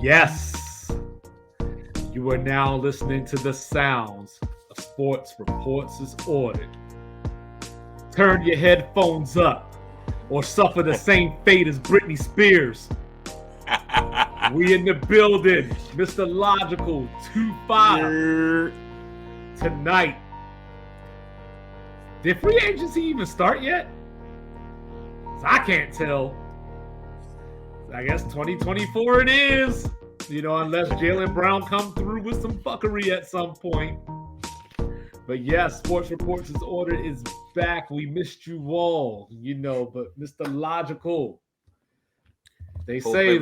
Yes, you are now listening to the sounds of Sports Reports is Ordered. Turn your headphones up or suffer the same fate as Britney Spears. We in the building, Mr. Logical 2-5. Tonight, did free agency even start yet? 'Cause I can't tell. I guess 2024 it is. Unless Jaylen Brown come through with some fuckery at some point. But yes, Sports Reports is Ordered is back. We missed you all, but Mr. Logical, they say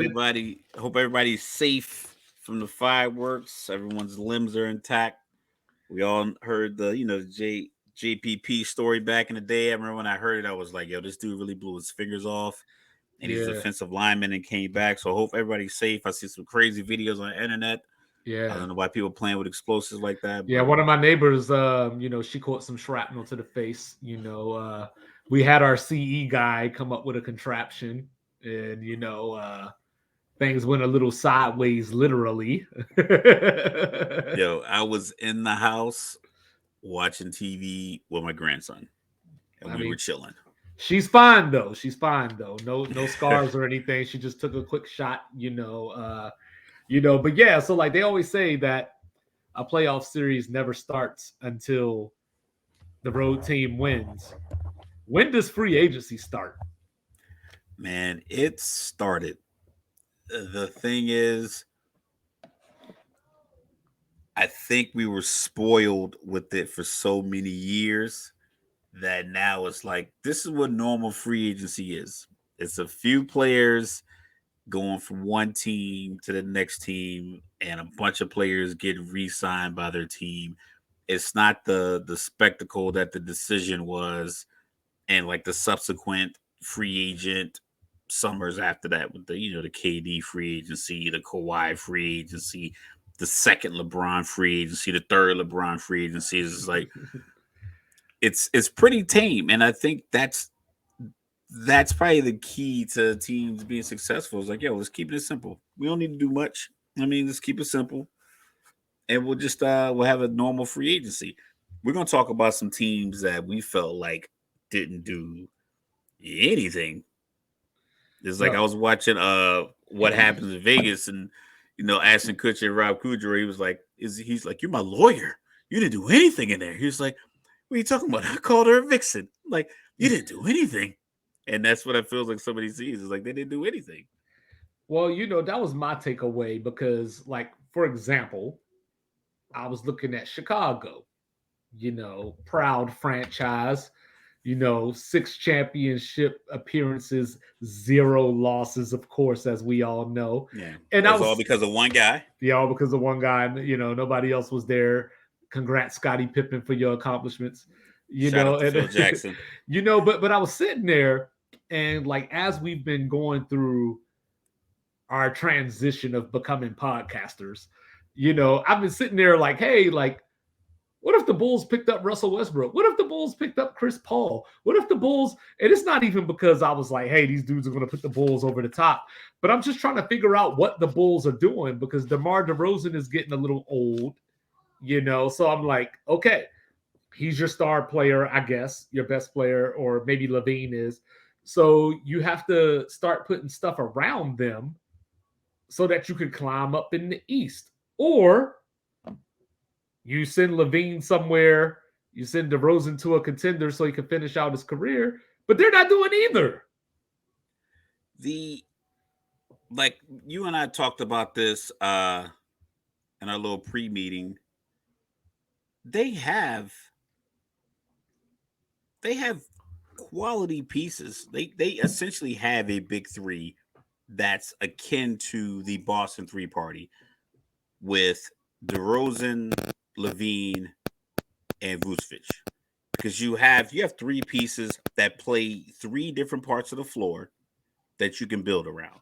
hope everybody's safe from the fireworks. Everyone's limbs are intact. We all heard the JPP story back in the day. I remember when I heard it, I was like, yo, this dude really blew his fingers off. And he's a defensive lineman and came back. So I hope everybody's safe. I see some crazy videos on the internet. Yeah. I don't know why people playing with explosives like that. Yeah, one of my neighbors, she caught some shrapnel to the face. We had our CE guy come up with a contraption, and things went a little sideways, literally. Yo, I was in the house watching TV with my grandson, and we were chilling. She's fine though. No scars or anything. She just took a quick shot, But yeah, so like they always say that a playoff series never starts until the road team wins. When does free agency start? Man, it started. The thing is, I think we were spoiled with it for so many years that now it's like this is what normal free agency is. It's a few players going from one team to the next team and a bunch of players get re-signed by their team. It's not the spectacle that the decision was and like the subsequent free agent summers after that with the KD free agency, the Kawhi free agency, the second LeBron free agency, the third LeBron free agency. Is like it's pretty tame, and I think that's probably the key to teams being successful. Is like, yo, let's keep it simple. We don't need to do much. I mean, let's keep it simple, and we'll just we'll have a normal free agency. We're gonna talk about some teams that we felt like didn't do anything. It's like I was watching What Happens in Vegas, and Ashton Kutcher and Rob Kudra. He was like, he's like, you're my lawyer. You didn't do anything in there. He was like, what are you talking about? I called her a vixen. Like, you didn't do anything. And that's what it feels like somebody sees. It's like they didn't do anything. Well, that was my takeaway because, like, for example, I was looking at Chicago, proud franchise, 6 championship appearances, 0 losses, of course, as we all know. Yeah. And that was all because of one guy. Yeah, all because of one guy. Nobody else was there. Congrats, Scottie Pippen, for your accomplishments. Shout out to Phil Jackson. But I was sitting there, and like as we've been going through our transition of becoming podcasters, I've been sitting there like, hey, like, what if the Bulls picked up Russell Westbrook? What if the Bulls picked up Chris Paul? What if the Bulls, and it's not even because I was like, hey, these dudes are going to put the Bulls over the top, but I'm just trying to figure out what the Bulls are doing because DeMar DeRozan is getting a little old, so I'm like, okay, he's your star player, I guess, your best player, or maybe LaVine is. So you have to start putting stuff around them so that you can climb up in the East. Or you send LaVine somewhere, you send DeRozan to a contender so he can finish out his career, but they're not doing either. Like you and I talked about this in our little pre-meeting. They have quality pieces. They essentially have a big three that's akin to the Boston Three Party with DeRozan, LaVine, and Vucevic, because you have 3 pieces that play 3 different parts of the floor that you can build around.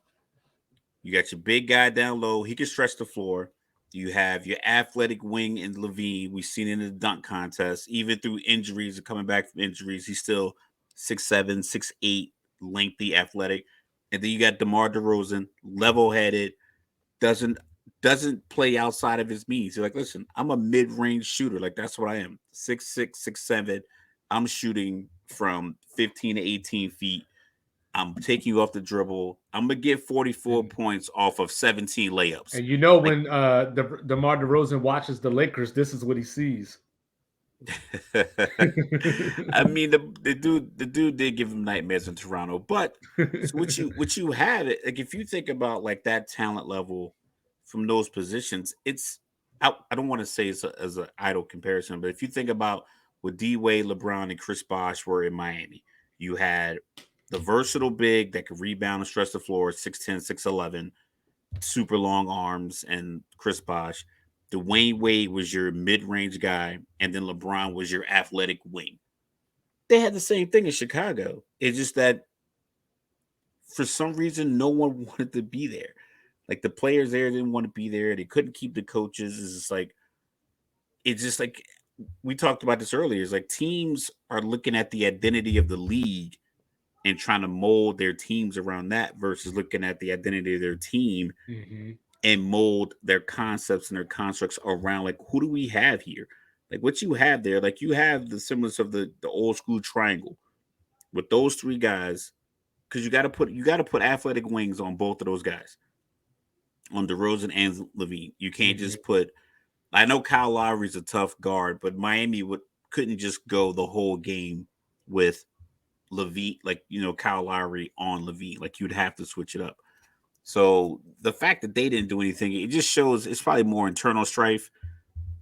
You got your big guy down low; he can stretch the floor. You have your athletic wing in LaVine. We've seen it in the dunk contest, even through injuries and coming back from injuries, he's still 6'7", 6'8", lengthy, athletic. And then you got DeMar DeRozan, level-headed, doesn't doesn't play outside of his means. He's like, listen, I'm a mid-range shooter. Like that's what I am. 6'6", 6'7". I'm shooting from 15 to 18 feet. I'm taking you off the dribble. I'm gonna get 44 And, points off of 17 layups. and you know Like when DeMar DeRozan watches the Lakers, this is what he sees. I mean, the dude did give him nightmares in Toronto. But so what you have it like if you think about like that talent level from those positions, I don't want to say it's as an idle comparison, but if you think about what D Wade, LeBron, and Chris Bosh were in Miami, you had the versatile big that could rebound and stretch the floor, 6'10", 6'11", super long arms, and Chris Bosh. Dwayne Wade was your mid-range guy, and then LeBron was your athletic wing. They had the same thing in Chicago. It's just that for some reason, no one wanted to be there. Like the players there didn't want to be there. They couldn't keep the coaches. It's just like we talked about this earlier. It's like teams are looking at the identity of the league and trying to mold their teams around that versus looking at the identity of their team Mhm. and mold their concepts and their constructs around like who do we have here? Like what you have there, like you have the semblance of the old school triangle with those three guys, because you got to put athletic wings on both of those guys, on DeRozan and Levine. You can't Mhm. just put. I know Kyle Lowry's a tough guard, but Miami couldn't just go the whole game with Levine, like Kyle Lowry on Levine. Like you'd have to switch it up. So the fact that they didn't do anything, it just shows it's probably more internal strife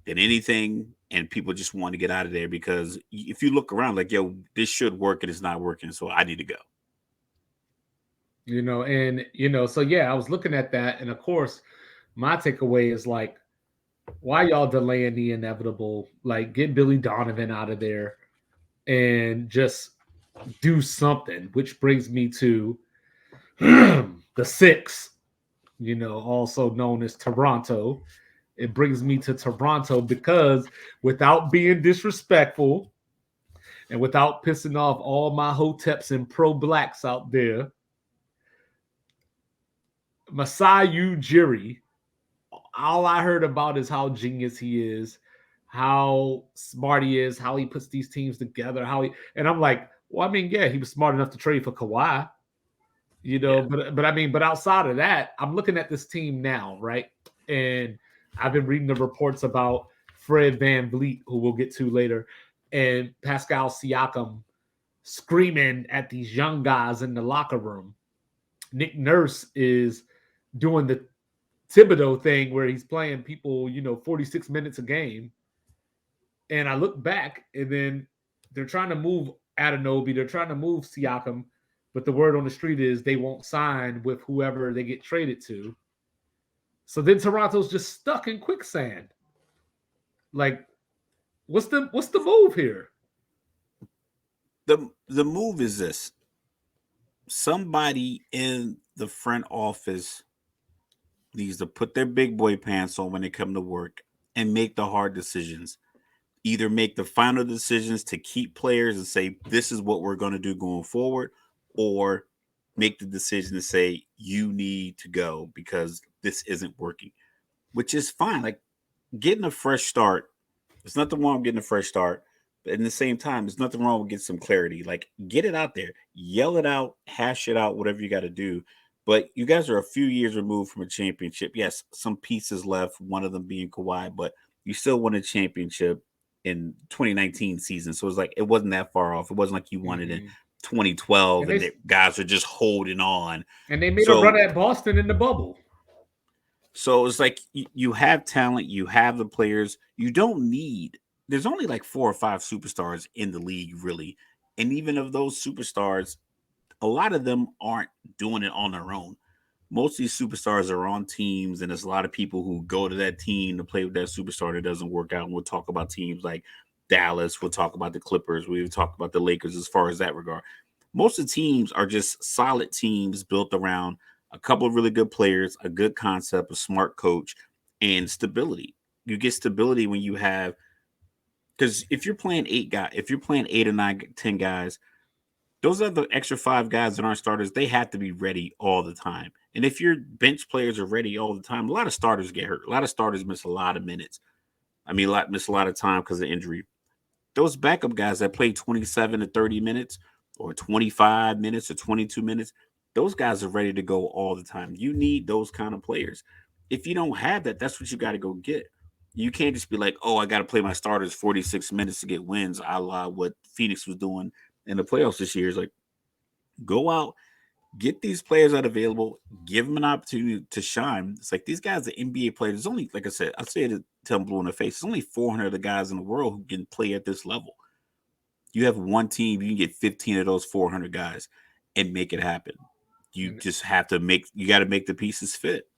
than anything, and people just want to get out of there because if you look around, like yo, this should work and it's not working, so I need to go. So yeah, I was looking at that, and of course, my takeaway is like, why y'all delaying the inevitable? Like, get Billy Donovan out of there and just do something. Which brings me to the six, also known as Toronto. It brings me to Toronto because without being disrespectful and without pissing off all my hoteps and pro blacks out there, Masai Ujiri, all I heard about is how genius he is, how smart he is, how he puts these teams together, and I'm like, well, I mean, yeah, he was smart enough to trade for Kawhi, Yeah. but I mean, but outside of that, I'm looking at this team now, right? And I've been reading the reports about Fred Van Vliet, who we'll get to later, and Pascal Siakam screaming at these young guys in the locker room. Nick Nurse is doing the Thibodeau thing where he's playing people, 46 minutes a game. And I look back, and then they're trying to move Adenobi, they're trying to move Siakam, but the word on the street is they won't sign with whoever they get traded to. So then Toronto's just stuck in quicksand. Like, what's the move here? The move is this: somebody in the front office needs to put their big boy pants on when they come to work and make the hard decisions. Either make the final decisions to keep players and say this is what we're going to do going forward, or make the decision to say you need to go because this isn't working, which is fine. Like getting a fresh start, there's nothing wrong with getting a fresh start, but in the same time, there's nothing wrong with getting some clarity. Like get it out there, yell it out, hash it out, whatever you got to do. But you guys are a few years removed from a championship. Yes, some pieces left, one of them being Kawhi, but you still won a championship in 2019 season. So it's like it wasn't that far off. It wasn't like you won it in Mm-hmm. 2012 And and they the guys are just holding on. and they made a run So at Boston in the bubble. so it's like you have talent, you have the players. You don't need. There's only like 4 or 5 superstars in the league, really, and even of those superstars, a lot of them aren't doing it on their own. Most of these superstars are on teams, and there's a lot of people who go to that team to play with that superstar that doesn't work out. And we'll talk about teams like Dallas. We'll talk about the Clippers. We'll talk about the Lakers as far as that regard. Most of the teams are just solid teams built around a couple of really good players, a good concept, a smart coach, and stability. You get stability when you have because if you're playing 8 or 9, 10 guys, those other extra 5 guys that aren't starters, they have to be ready all the time. And if your bench players are ready all the time, a lot of starters get hurt. A lot of starters miss a lot of minutes. Miss a lot of time because of injury. Those backup guys that play 27 to 30 minutes or 25 minutes or 22 minutes, those guys are ready to go all the time. You need those kind of players. If you don't have that, that's what you got to go get. You can't just be like, oh, I got to play my starters 46 minutes to get wins, a la what Phoenix was doing in the playoffs this year. Is like, go out, get these players that are available, give them an opportunity to shine. It's like these guys are NBA players. There's only, like I said, I'll say it till I'm blue in the face. There's only 400 of the guys in the world who can play at this level. You have one team, you can get 15 of those 400 guys and make it happen. You just have to you got to make the pieces fit.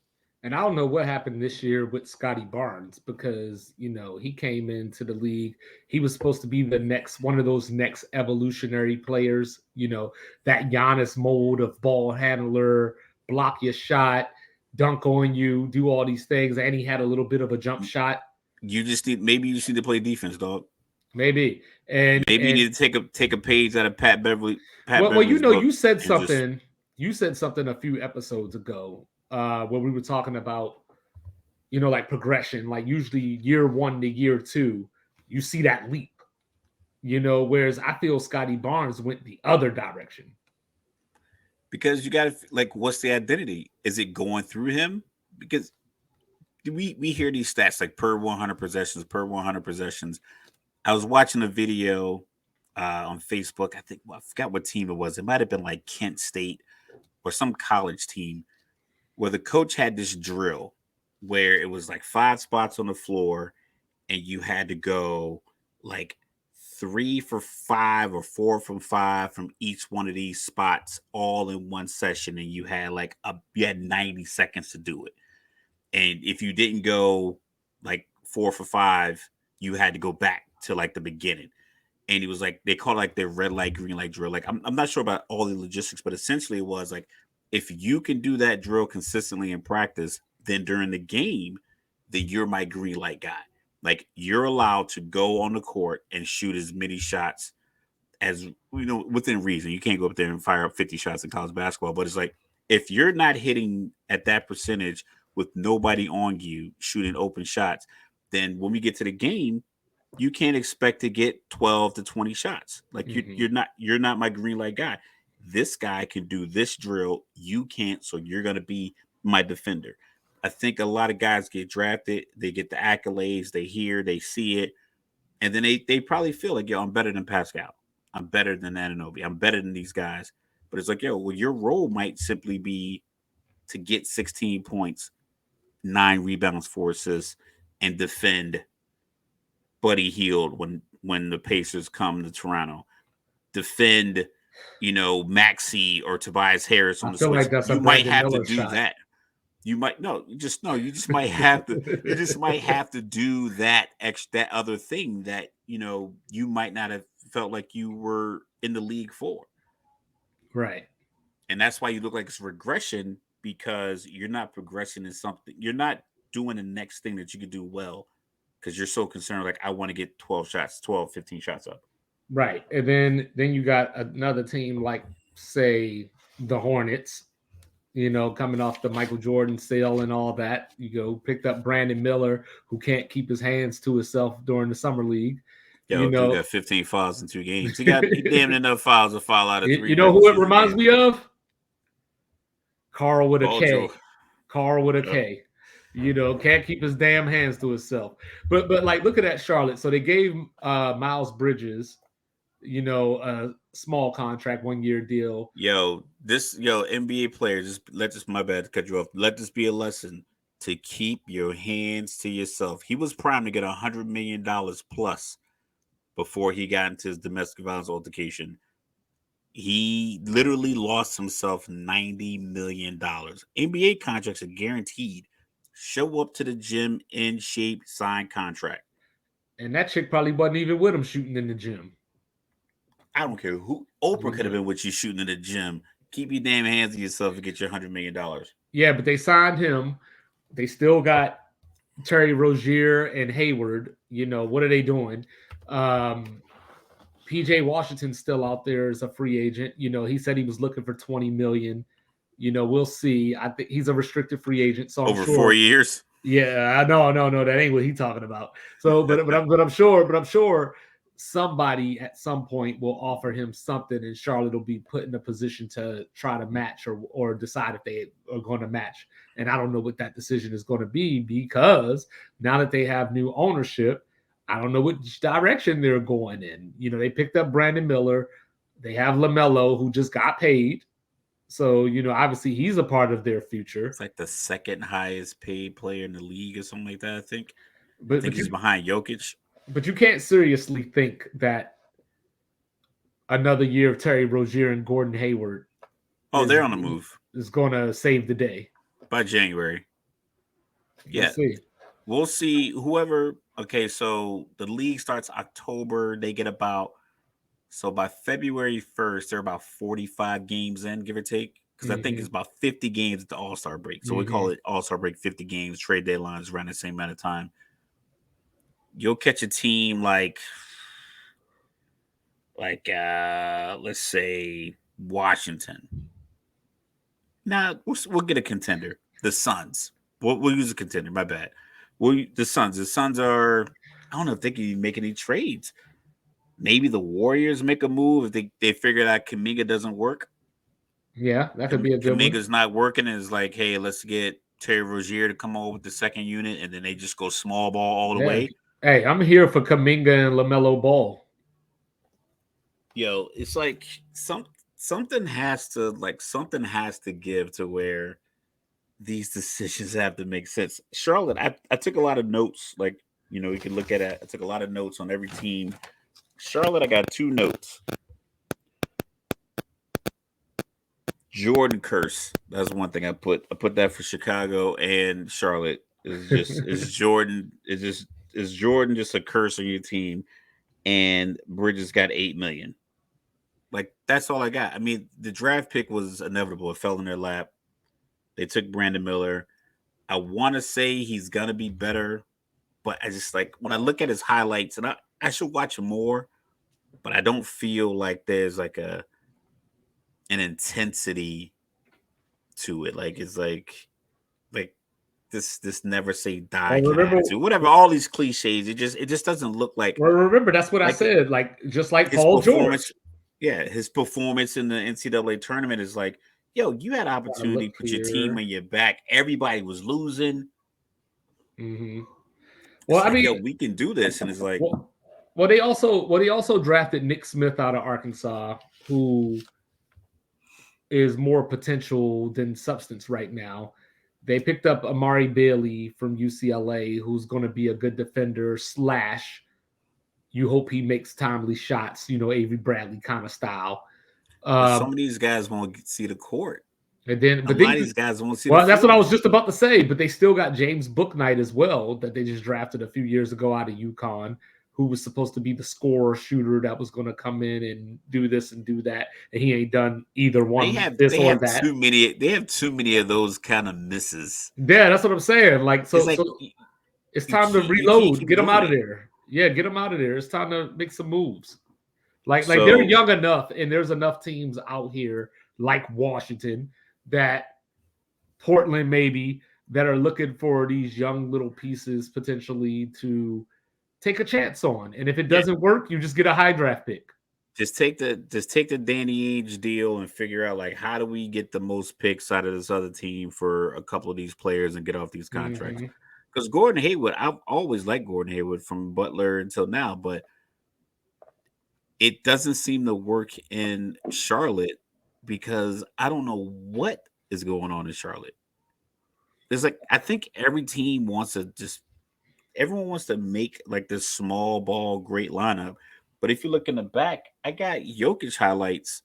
And I don't know what happened this year with Scotty Barnes because, he came into the league. He was supposed to be one of those next evolutionary players, that Giannis mold of ball handler, block your shot, dunk on you, do all these things. And he had a little bit of a jump shot. Maybe you just need to play defense, dog. Maybe. You need to take a page out of Pat Beverly. You said something. You said something a few episodes ago when we were talking about, like progression. Like usually year 1 to year 2, you see that leap. Whereas I feel Scotty Barnes went the other direction. Because you got to what's the identity? Is it going through him? Because we hear these stats like per 100 possessions. I was watching a video on Facebook. I forgot what team it was. It might have been like Kent State or some college team where the coach had this drill where it was like 5 spots on the floor and you had to go like 3 for 5 or 4 from 5 from each one of these spots all in one session. And you had you had 90 seconds to do it. And if you didn't go like 4 for 5, you had to go back to like the beginning. And it was like, they call it like their red light, green light drill. Like, I'm not sure about all the logistics, but essentially it was like, if you can do that drill consistently in practice, then during the game, then you're my green light guy. Like, you're allowed to go on the court and shoot as many shots as, within reason. You can't go up there and fire up 50 shots in college basketball, but it's like, if you're not hitting at that percentage with nobody on you shooting open shots, then when we get to the game, you can't expect to get 12 to 20 shots. Like you're not my green light guy. This guy can do this drill. You can't. So you're going to be my defender. I think a lot of guys get drafted. They get the accolades. They hear, they see it. And then they probably feel like, yo, I'm better than Pascal. I'm better than Anunoby. I'm better than these guys. But it's like, yo, well, your role might simply be to get 16 points, 9 rebounds, 4 assists, and defend Buddy Hield when the Pacers come to Toronto. Defend, Maxey or Tobias Harris on the switch. Like you might have to do that. You just might have to. You just might have to do that other thing that you might not have felt like you were in the league for. Right. And that's why you look like it's regression, because you're not progressing in something. You're not doing the next thing that you could do well, because you're so concerned, like, I want to get 12, 15 shots up. Right. And then you got another team like, say, the Hornets, coming off the Michael Jordan sale and all that. Picked up Brandon Miller, who can't keep his hands to himself during the summer league. Dude got 15 fouls in 2 games. He got damn enough fouls to foul out of 3. You know who it reminds me of? Carl with a K. Carl with a K. Can't keep his damn hands to himself. But like, look at that, Charlotte. So they gave Miles Bridges, a small contract, 1-year deal. NBA players, my bad to cut you off. Let this be a lesson to keep your hands to yourself. He was primed to get $100 million plus before he got into his domestic violence altercation. He literally lost himself $90 million. NBA contracts are guaranteed. Show up to the gym in shape, sign contract. And that chick probably wasn't even with him shooting in the gym. I don't care who. Oprah could have been with you shooting in the gym. Keep your damn hands to yourself and get your $100 million. Yeah, but they signed him. They still got Terry Rozier and Hayward. What are they doing? PJ Washington's still out there as a free agent. You know, he said he was looking for 20 million. You know, we'll see. I think he's a restricted free agent, so I'm Over sure 4 years. Yeah, no, that ain't what he's talking about. So, I'm sure somebody at some point will offer him something, and Charlotte will be put in a position to try to match or decide if they are going to match. And I don't know what that decision is going to be because now that they have new ownership, I don't know which direction they're going in. You know, they picked up Brandon Miller, they have LaMelo who just got paid. So, you know, obviously he's a part of their future. It's like the second highest paid player in the league or something like that, I think. I But think he's behind Jokic. But you can't seriously think that another year of Terry Rozier and Gordon Hayward they're on the move. Is going to save the day by January. We'll see. We'll see whoever. Okay, so the league starts October. They get by February 1st, they're about 45 games in, give or take. Because I think it's about 50 games at the All-Star break. So we call it All-Star break 50 games. Trade deadlines around the same amount of time. You'll catch a team like let's say Washington. Now we'll get a contender. The Suns. We'll use a contender. My bad. The Suns. The Suns are. I don't know if they can make any trades. Maybe the Warriors make a move if they figure that Kuminga doesn't work. Yeah, that could be a good Kuminga's not working, and it's like, hey, let's get Terry Rozier to come over with the second unit, and then they just go small ball all the way. Hey, I'm here for Kuminga and LaMelo Ball. Yo, it's like something has to give to where these decisions have to make sense. Charlotte, I took a lot of notes. Like, you know, you can look at it. I took a lot of notes on every team. Charlotte, I got 2 notes. Jordan curse. That's one thing I put. I put that for Chicago and Charlotte. Is Jordan just a curse on your team? And Bridges got $8 million. Like, that's all I got. I mean, the draft pick was inevitable. It fell in their lap. They took Brandon Miller. I want to say he's gonna be better, but I just like when I look at his highlights, and I should watch more, but I don't feel like there's like an intensity to it. Like it's like this never say die attitude. Whatever, all these cliches. It just doesn't look like. Well, remember that's what I said. Like just like Paul George. Yeah, his performance in the NCAA tournament is like, yo, you had opportunity, put your team on your back. Everybody was losing. Mm-hmm. Well, I mean, yo, we can do this, and it's like, well, they also drafted Nick Smith out of Arkansas, who is more potential than substance right now. They picked up Amari Bailey from UCLA, who's going to be a good defender / you hope he makes timely shots, you know, Avery Bradley kind of style. Some of these guys won't see the court. And then, but a lot of these guys won't see. Well, that's what I was just about to say. But they still got James Bouknight as well, that they just drafted a few years ago out of UConn, who was supposed to be the scorer shooter that was going to come in and do this and do that, and he ain't done either one. They have too many. They have too many of those kind of misses. Yeah, that's what I'm saying. Like, so it's time to reload. Get them out of there. Yeah, get them out of there. It's time to make some moves. Like they're young enough, and there's enough teams out here like Washington, that Portland maybe, that are looking for these young little pieces potentially to take a chance on. And if it doesn't work, you just get a high draft pick. Just take the Danny Ainge deal and figure out like how do we get the most picks out of this other team for a couple of these players and get off these contracts. Because Gordon Hayward, I've always liked Gordon Hayward from Butler until now, but it doesn't seem to work in Charlotte because I don't know what is going on in Charlotte. There's like, I think every team everyone wants to make like this small ball great lineup. But if you look in the back, I got Jokic highlights.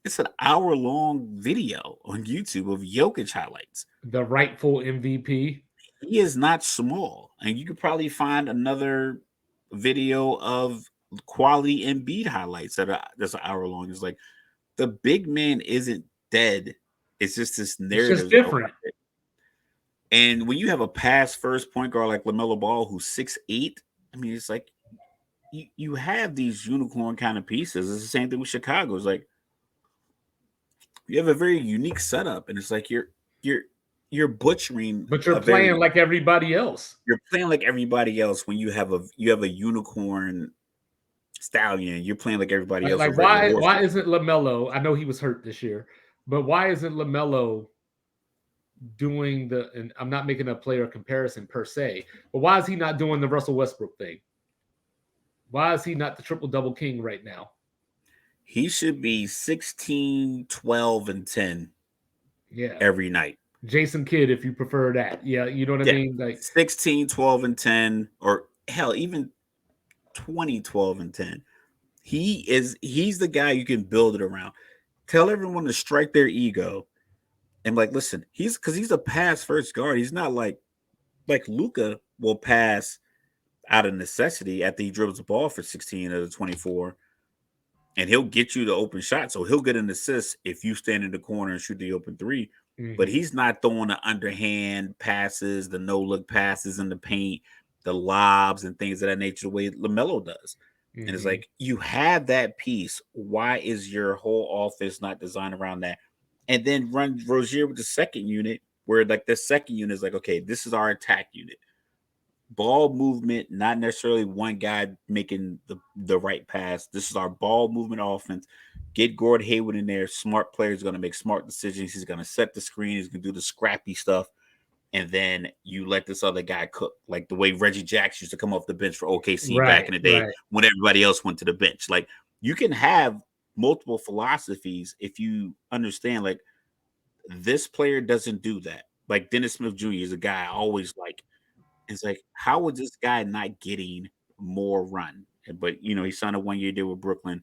It's an hour-long video on YouTube of Jokic highlights. The rightful MVP. He is not small. And you could probably find another video of quality Embiid highlights that's an hour long. It's like the big man isn't dead. It's just this narrative. It's just different. And when you have a pass first point guard like LaMelo Ball, who's 6'8", I mean, it's like you have these unicorn kind of pieces. It's the same thing with Chicago. It's like you have a very unique setup, and it's like you're butchering But a you're playing very like everybody else. you're playing like everybody else when you have a unicorn stallion. You're playing like everybody else Like with regular why horses. isn't LaMelo? I know he was hurt this year, but why isn't LaMelo doing the? And I'm not making a player comparison per se, but why is he not doing the Russell Westbrook thing? Why is he not the triple double king right now? He should be 16, 12, and 10 Yeah, every night. Jason Kidd, if you prefer that. Yeah, you know what I Yeah. mean. Like 16, 12, and 10, or hell, even 20, 12, and 10. He's the guy you can build it around. Tell everyone to strike their ego and like listen, he's a pass first guard. He's not like Luca will pass out of necessity after he dribbles the ball for 16 of the 24, and he'll get you the open shot. So he'll get an assist if you stand in the corner and shoot the open three. But mhm. he's not throwing the underhand passes, the no look passes in the paint, the lobs and things of that nature the way LaMelo does. And it's Mm-hmm. like you have that piece. Why is your whole offense not designed around that? And then run Rozier with the second unit, where like the second unit is like, okay, this is our attack unit. Ball movement, not necessarily one guy making the right pass. This is our ball movement offense. Get Gordon Hayward in there. Smart player is going to make smart decisions. He's going to set the screen. He's going to do the scrappy stuff. And then you let this other guy cook, like the way Reggie Jackson used to come off the bench for OKC back Right, in the day right. when everybody else went to the bench. Like you can have multiple philosophies if you understand. Like this player doesn't do that. Like Dennis Smith Jr. is a guy I always like. It's like, how was this guy not getting more run? But he signed a 1 year deal with Brooklyn.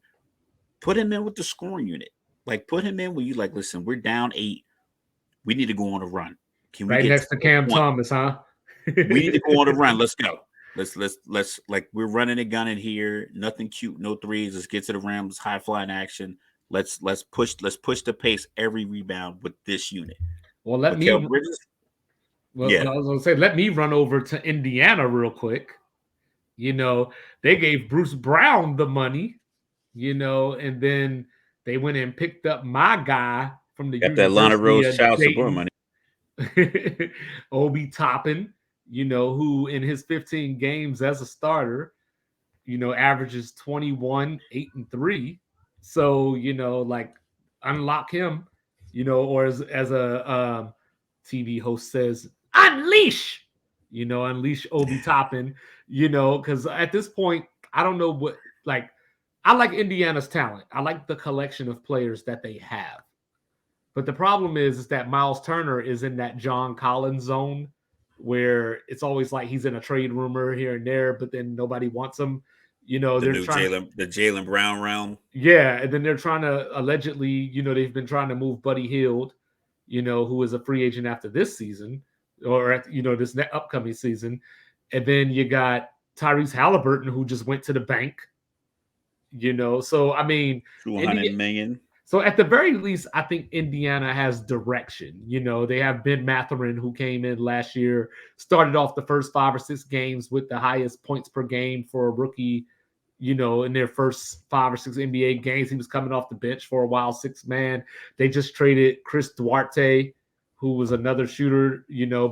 Put him in with the scoring unit. Like, put him in when you like, listen, we're down 8. We need to go on a run. Can we Right get next to to Cam 4 points? Thomas, huh? We need to go on a run. Let's go. Let's like we're running a gun in here. Nothing cute, no threes. Let's get to the rim. Let's high flying action. Let's push the pace every rebound with this unit. well, let Mikael me Bridges, well, yeah, I was gonna say, let me run over to Indiana real quick. You know, they gave Bruce Brown the money, and then they went and picked up my guy from the got that Lana University Rose of child support Dayton, money. Obi Toppin, who in his 15 games as a starter, averages 21, 8, and 3. So, like unlock him, or as a TV host says, unleash, unleash Obi Toppin, because at this point, I don't know what, like, I like Indiana's talent. I like the collection of players that they have. But the problem is that Miles Turner is in that John Collins zone where it's always like he's in a trade rumor here and there, but then nobody wants him. The They're new trying to, Jalen Brown realm. yeah, and then they're trying to allegedly, they've been trying to move Buddy Hield, who is a free agent after this season or this upcoming season, and then you got Tyrese Halliburton who just went to the bank. So I mean, 200 million. so at the very least, I think Indiana has direction. They have Ben Matherin who came in last year, started off the first 5 or 6 games with the highest points per game for a rookie. In their first 5 or 6 NBA games, he was coming off the bench for a while, 6 man. They just traded Chris Duarte, who was another shooter,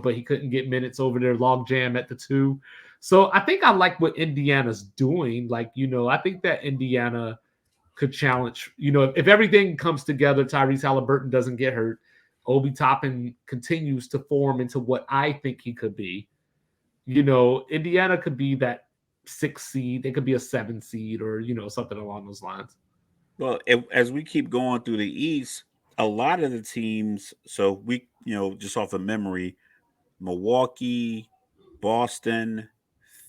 but he couldn't get minutes over their logjam at the 2. So I think I like what Indiana's doing. Like, I think that Indiana could challenge. If everything comes together, Tyrese Halliburton doesn't get hurt, Obi Toppin continues to form into what I think he could be. Indiana could be that 6 seed. They could be a 7 seed or something along those lines. Well, as we keep going through the East, a lot of the teams. So we, just off of memory, Milwaukee, Boston,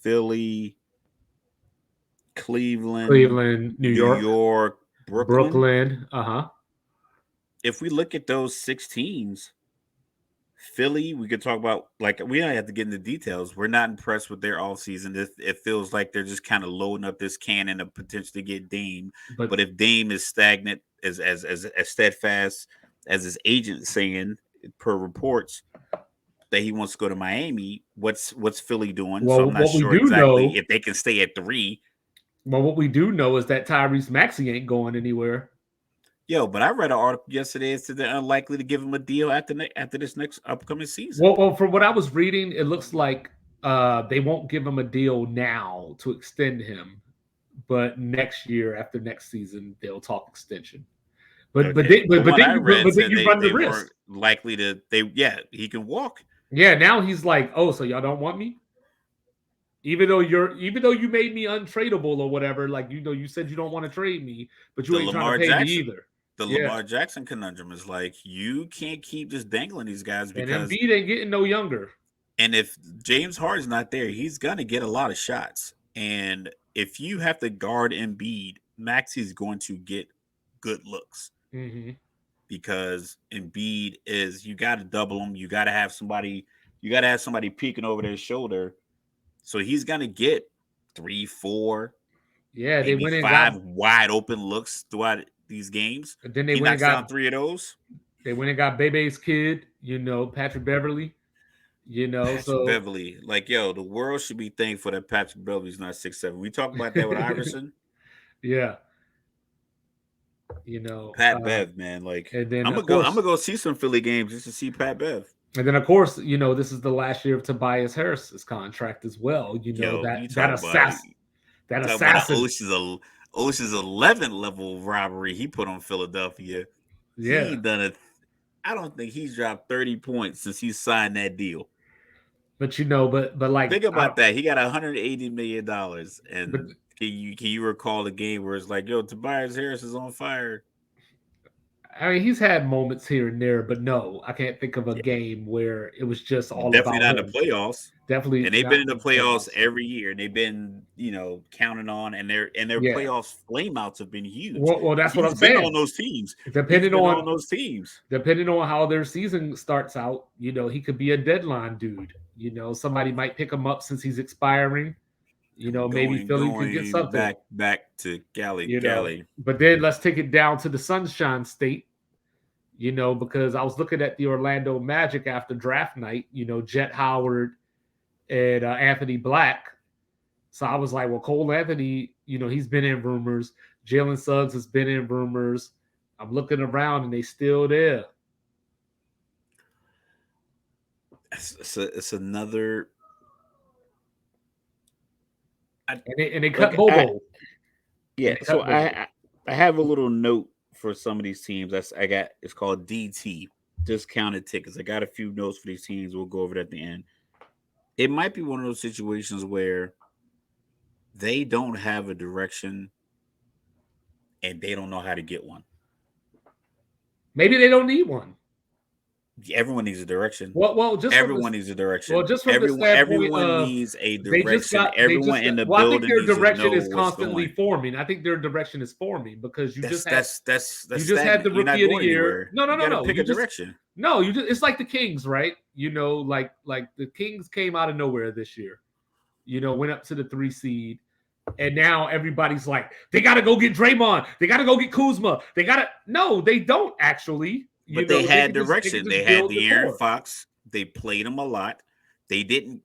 Philly, Cleveland, Cleveland, New New York, York, Brooklyn. Brooklyn. If we look at those 6 teams, Philly, we could talk about like we don't have to get into details. We're not impressed with their all season. It feels like they're just kind of loading up this cannon of potential to get Dame. But But if Dame is stagnant, as steadfast as his agent saying per reports that he wants to go to Miami, what's Philly doing? So well, I'm not what we sure do exactly know, if they can stay at 3. Well, what we do know is that Tyrese Maxey ain't going anywhere. Yo, but I read an article yesterday that said they're unlikely to give him a deal after this next upcoming season. Well, from what I was reading, it looks like they won't give him a deal now to extend him, but next year after next season they'll talk extension. But Okay. but What I then read said you run the they risk. weren't likely to. He can walk. Yeah, now he's like, oh, so y'all don't want me? Even though you made me untradeable or whatever, like you said you don't want to trade me, but you The ain't trying Lamar to pay me Jackson, either. the Yeah. Lamar Jackson conundrum is like you can't keep just dangling these guys And because Embiid ain't getting no younger. and if James Harden's not there, he's gonna get a lot of shots. And if you have to guard Embiid, Maxey's going to get good looks Mm-hmm. because Embiid is you got to double him. You got to have somebody. You got to have somebody peeking over their shoulder. So he's gonna get 3, 4, Yeah, they maybe went and 5 got. wide open looks throughout these games. Then they He went and knocks down got. 3 of those. They went and got Bebe's kid. Patrick Beverly. Patrick So Beverly, like yo, the world should be thankful that Patrick Beverly's not 6'7". We talked about that with Iverson. yeah, Pat Bev, man, like and then I'm of gonna course, go see some Philly games just to see Pat Bev. this is the last year of Tobias Harris's contract as well. Yo, you That talk about assassin. Ocean's 11 level robbery he put on Philadelphia. Yeah, He done it. I don't think he's dropped 30 points since he signed that deal. but but like Think about that. He got $180 million, and but can you recall the game where it's like, yo, Tobias Harris is on fire? I mean, he's had moments here and there, but no, I can't think of a game where it was just all Definitely about not in him. the playoffs. Definitely, And they've not been in the playoffs playoffs. every year, and they've been, counting on, and their Yeah. playoffs flameouts have been huge. Well, that's what I'm He's been saying. on those teams. Depending on those teams. depending on how their season starts out, he could be a deadline dude. Somebody might pick him up since he's expiring. Maybe Philly could get something. Back to Cali. But then let's take it down to the Sunshine State. Because I was looking at the Orlando Magic after draft night. Jet Howard and Anthony Black. So I was like, well, Cole Anthony, he's been in rumors. Jalen Suggs has been in rumors. I'm looking around and they still there. It's another. And they cut Bobo. Yeah, so I have a little note for some of these teams. It's called DT, discounted tickets. I got a few notes for these teams. We'll go over it at the end. It might be one of those situations where they don't have a direction and they don't know how to get one. Maybe they don't need one. Everyone needs a direction. Well, just everyone needs a direction. Well, just from everyone needs a direction. Everyone in the building. I think their direction is constantly forming. I think their direction is forming because you just had the rookie of the year. No. Pick a direction. No, it's like the Kings, right? Like the Kings came out of nowhere this year. Went up to the 3 seed. And now everybody's like, they got to go get Draymond. They got to go get Kuzma. No, they don't actually. But they had direction. They had the Aaron Fox. They played him a lot. They did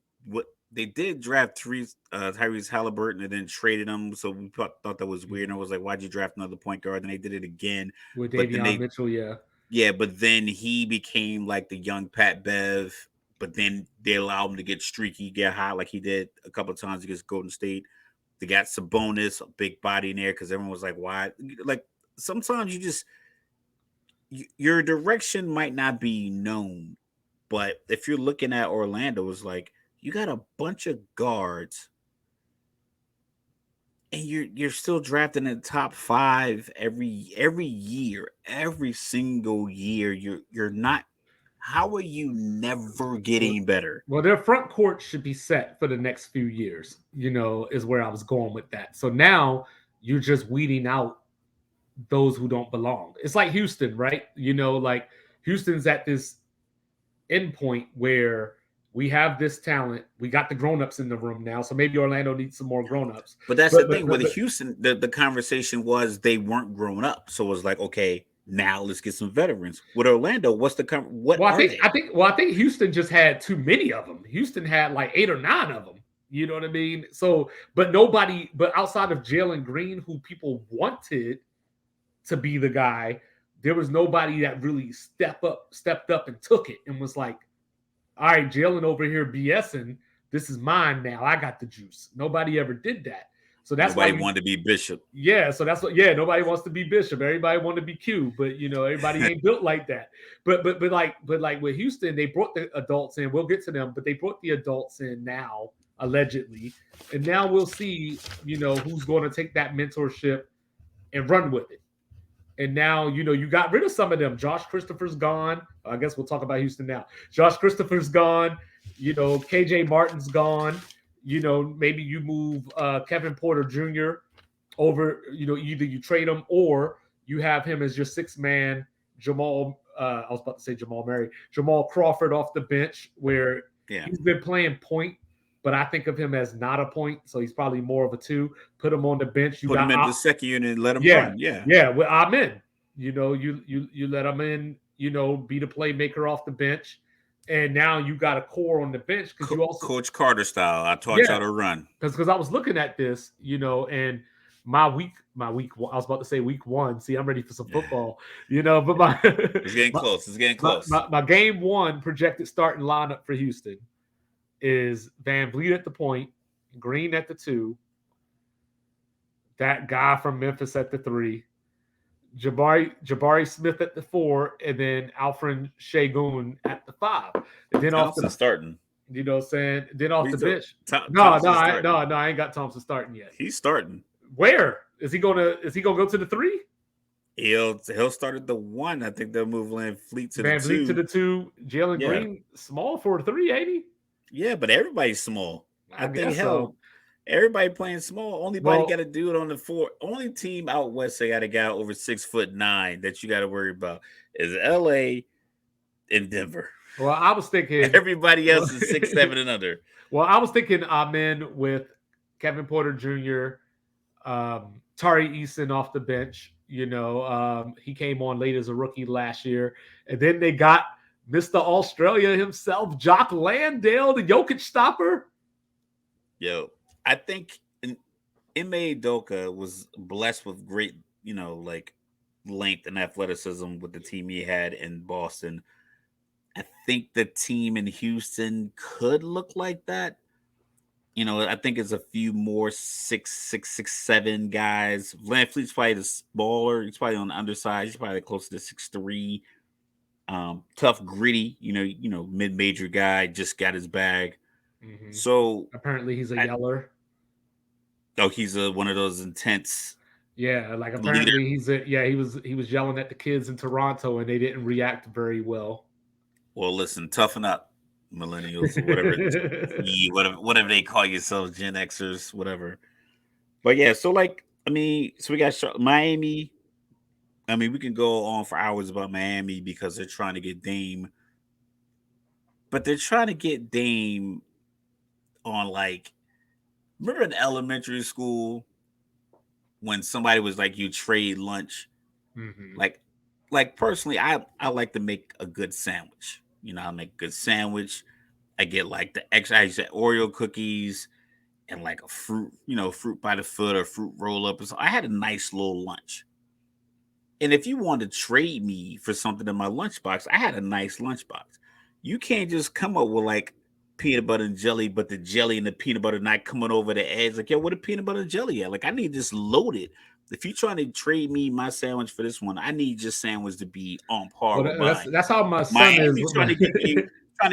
draft Tyrese Halliburton and then traded him. So we thought that was weird. And I was like, why'd you draft another point guard? And they did it again. With Davion Mitchell, yeah. Yeah, but then he became like the young Pat Bev. But then they allowed him to get streaky, get hot like he did a couple of times against Golden State. They got Sabonis, a big body in there because everyone was like, why? Like sometimes your direction might not be known, but if you're looking at Orlando, it's like you got a bunch of guards, and you're still drafting in the top 5 every year, every single year. You're not. How are you never getting better? Well, their front court should be set for the next few years. Is where I was going with that. So now you're just weeding out those who don't belong. It's like Houston, right? Like Houston's at this endpoint where we have this talent. We got the grown-ups in the room now. So maybe Orlando needs some more grown-ups. But that's the thing. With Houston, the conversation was they weren't grown up. So it was like, okay, now let's get some veterans. With Orlando, what's the I think Houston just had too many of them. Houston had like 8 or 9 of them. You know what I mean? So, but nobody, but outside of Jalen Green, who people wanted to be the guy, there was nobody that really stepped up and took it and was like, all right, Jalen over here BSing. This is mine now. I got the juice. Nobody ever did that. So that's why Nobody wanted to be Bishop. yeah, so that's what. Yeah, nobody wants to be Bishop. Everybody want to be Q, but everybody ain't built like that. But like with Houston, they brought the adults in. We'll get to them, but they brought the adults in now, allegedly, and now we'll see, who's going to take that mentorship and run with it. And now, you got rid of some of them. Josh Christopher's gone. I guess we'll talk about Houston now. Josh Christopher's gone. KJ Martin's gone. Maybe you move Kevin Porter Jr. over, either you trade him or you have him as your sixth man, Jamal. I was about to say Jamal Murray, Jamal Crawford off the bench, where he's been playing point, but I think of him as not a point, so he's probably more of a two. Put him on the bench. Put him in the second unit and let him run. Yeah. Well, I'm in. You let him in. Be the playmaker off the bench, and now you got a core on the bench because you also Coach Carter style. I taught y'all to run because I was looking at this, and my week. I was about to say week one. See, I'm ready for some football, but it's getting close. It's getting close. My game one projected starting lineup for Houston is Van Vliet at the point, Green at the 2, that guy from Memphis at the 3, Jabari Smith at the 4, and then Alfred Şengün at the 5. And then Thompson starting. You know what I'm saying? Then off the bench. No, I ain't got Thompson starting yet. He's starting. Where? Is he gonna go to the 3? He'll start at the 1. I think they'll move Van Vliet to Van the 2. Vliet to the 2. Jalen Green small for a 3, ain't he? Yeah, but everybody's small. I think so. Everybody playing small. Only got to do it on the 4. Only team out west they got a guy over 6'9" that you got to worry about is LA and Denver. Well, I was thinking everybody else is 6'7" and under. Well, I was thinking I'm in with Kevin Porter Jr., Tari Eason off the bench. He came on late as a rookie last year, and then they got Mr. Australia himself, Jock Landale, the Jokic stopper. Yo, I think Ime Udoka was blessed with great, length and athleticism with the team he had in Boston. I think the team in Houston could look like that. I think it's a few more 6'7" guys. Van Vliet's probably the smaller. He's probably on the underside. He's probably closer to 6'3". Tough, gritty, mid-major guy, just got his bag. Mm-hmm. So apparently he's a yeller. Oh, he's one of those intense. Yeah, like apparently he was yelling at the kids in Toronto and they didn't react very well. Well, listen, toughen up, millennials, whatever they call yourselves, Gen Xers, whatever. But yeah, so we got Miami. I mean, we can go on for hours about Miami because they're trying to get Dame. But they're trying to get Dame on remember in elementary school when somebody was like, you trade lunch? Mm-hmm. Like personally, I like to make a good sandwich. I make a good sandwich. I get the extra, I said Oreo cookies and a fruit, fruit by the foot or fruit roll up. So I had a nice little lunch. And if you want to trade me for something in my lunchbox, I had a nice lunchbox. You can't just come up with peanut butter and jelly, but the jelly and the peanut butter not coming over the edge. What a peanut butter and jelly at? I need this loaded. If you're trying to trade me my sandwich for this one, I need your sandwich to be on par with mine. That's how my son is. Trying to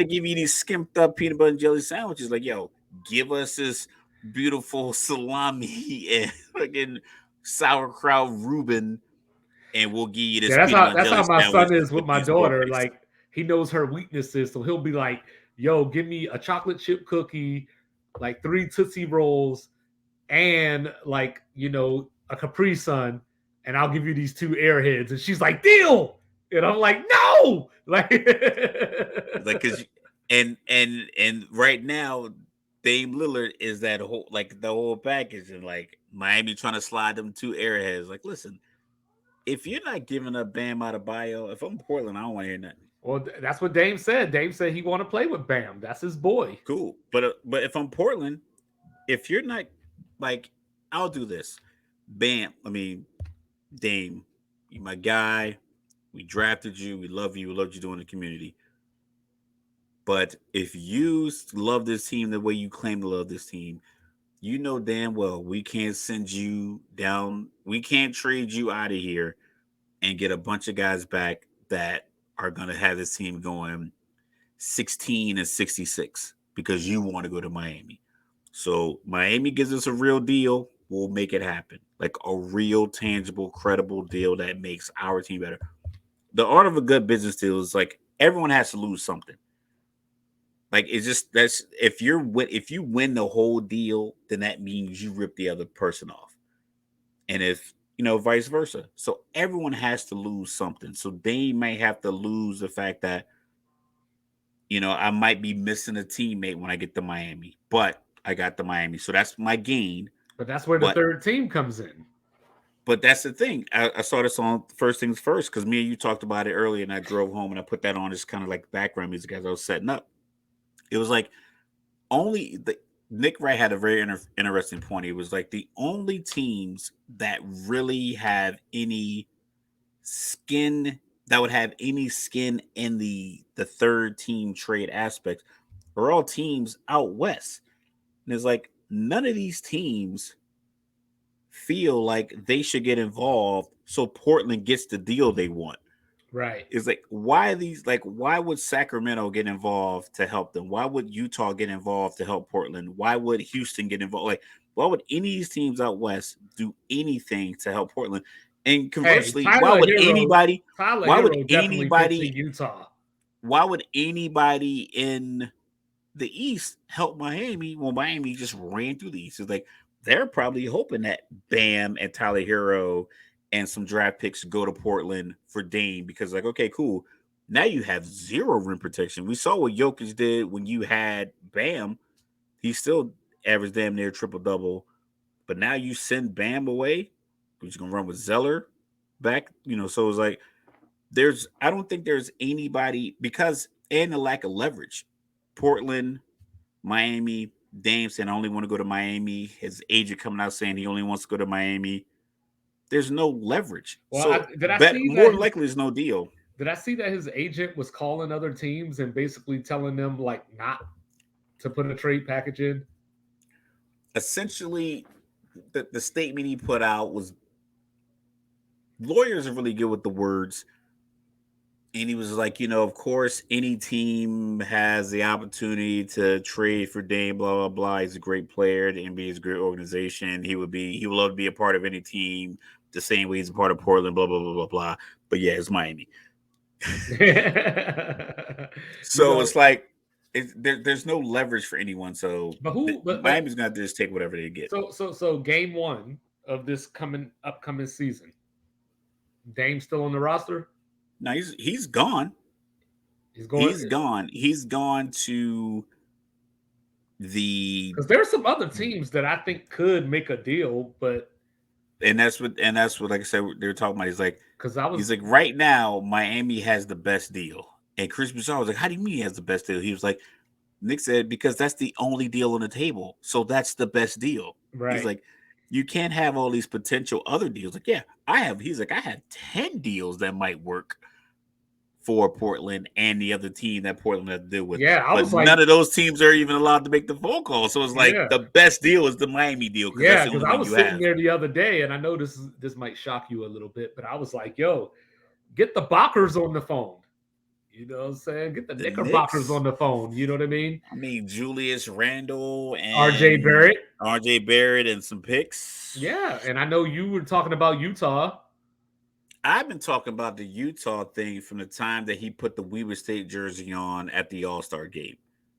give you these skimped up peanut butter and jelly sandwiches. Give us this beautiful salami and fucking sauerkraut Reuben, and we'll give you this. Yeah, that's how my son is with my daughter. He knows her weaknesses, so he'll be like, "Yo, give me a chocolate chip cookie, 3 Tootsie Rolls, and a Capri Sun, and I'll give you these 2 Airheads." And she's like, "Deal!" And I'm like, "No!" Because and right now, Dame Lillard is that whole the whole package, and Miami trying to slide them 2 Airheads. Listen, if you're not giving up Bam Adebayo, if I'm Portland, I don't want to hear nothing. Well, that's what Dame said. Dame said he want to play with Bam. That's his boy. Cool, but if I'm Portland, if you're not like, I'll do this. Bam. Dame, you my guy. We drafted you. We love you. We love you doing the community. But if you love this team the way you claim to love this team, you know damn well we can't send you down. We can't trade you out of here and get a bunch of guys back that are going to have this team going 16-66 because you want to go to Miami. So Miami gives us a real deal. We'll make it happen. Like a real, tangible, credible deal that makes our team better. The art of a good business deal is like everyone has to lose something. Like it's just that's if you win the whole deal, then that means you rip the other person off. And if vice versa. So everyone has to lose something. So they may have to lose the fact that I might be missing a teammate when I get to Miami, but I got to Miami. So that's my gain. But that's where the But third team comes in. but that's the thing. I saw this on First Things First because me and you talked about it earlier, and I drove home and I put that on as kind of like background music as I was setting up. It was like only the Nick Wright had a very interesting point. It was like the only teams that really have any skin that would have any skin in the third team trade aspect are all teams out west. And it's like none of these teams feel like they should get involved so Portland gets the deal they want. Right. It's like why would Sacramento get involved to help them? Why would Utah get involved to help Portland? Why would Houston get involved? Like why would any of these teams out west do anything to help Portland? And Hey, conversely, why would anybody Tyler why would Hero definitely fits in anybody Utah. why would anybody in the East help Miami when Miami just ran through the East? It's like they're probably hoping that Bam and Tyler Hero and some draft picks go to Portland for Dame because, like, okay, cool. Now you have zero rim protection. We saw what Jokic did when you had Bam. He still averaged damn near triple double. But now you send Bam away, who's gonna run with Zeller back. So it's like I don't think there's anybody because and the lack of leverage. Portland, Miami, Dame saying I only want to go to Miami. His agent coming out saying he only wants to go to Miami. There's no leverage. Well, So did I bet see more that? than likely there's no deal. Did I see that his agent was calling other teams and basically telling them like not to put a trade package in? Essentially, the statement he put out was lawyers are really good with the words. And he was like, of course, any team has the opportunity to trade for Dame, blah, blah, blah. He's a great player. The NBA is a great organization. He would love to be a part of any team the same way he's a part of Portland, blah, blah, blah, blah, blah. But yeah, it's Miami. So it's like there's no leverage for anyone. So Miami's gonna just take whatever they get. So game one of this upcoming season, Dame still on the roster? No, he's gone. He's gone. He's gone to because there's some other teams that I think could make a deal, but that's what like I said they were talking about. He's like he's like right now Miami has the best deal, and Chris Broussard was like, "How do you mean he has the best deal?" He was like, Nick said because that's the only deal on the table, so that's the best deal. Right. He's like, you can't have all these potential other deals. Like, yeah, I have. He's like, I have 10 deals that might work for Portland and the other team that Portland had to deal with. Yeah, but none of those teams are even allowed to make the phone call. So it's like the best deal is the Miami deal. Yeah, because I was sitting there the other day, and I know this might shock you a little bit, but I was like, "Yo, get the Bockers on the phone." You know what I'm saying? Get the Knickerbockers on the phone. You know what I mean? I mean, Julius Randle and RJ Barrett and some picks. Yeah, and I know you were talking about Utah. I've been talking about the Utah thing from the time that he put the Weber State jersey on at the All-Star game.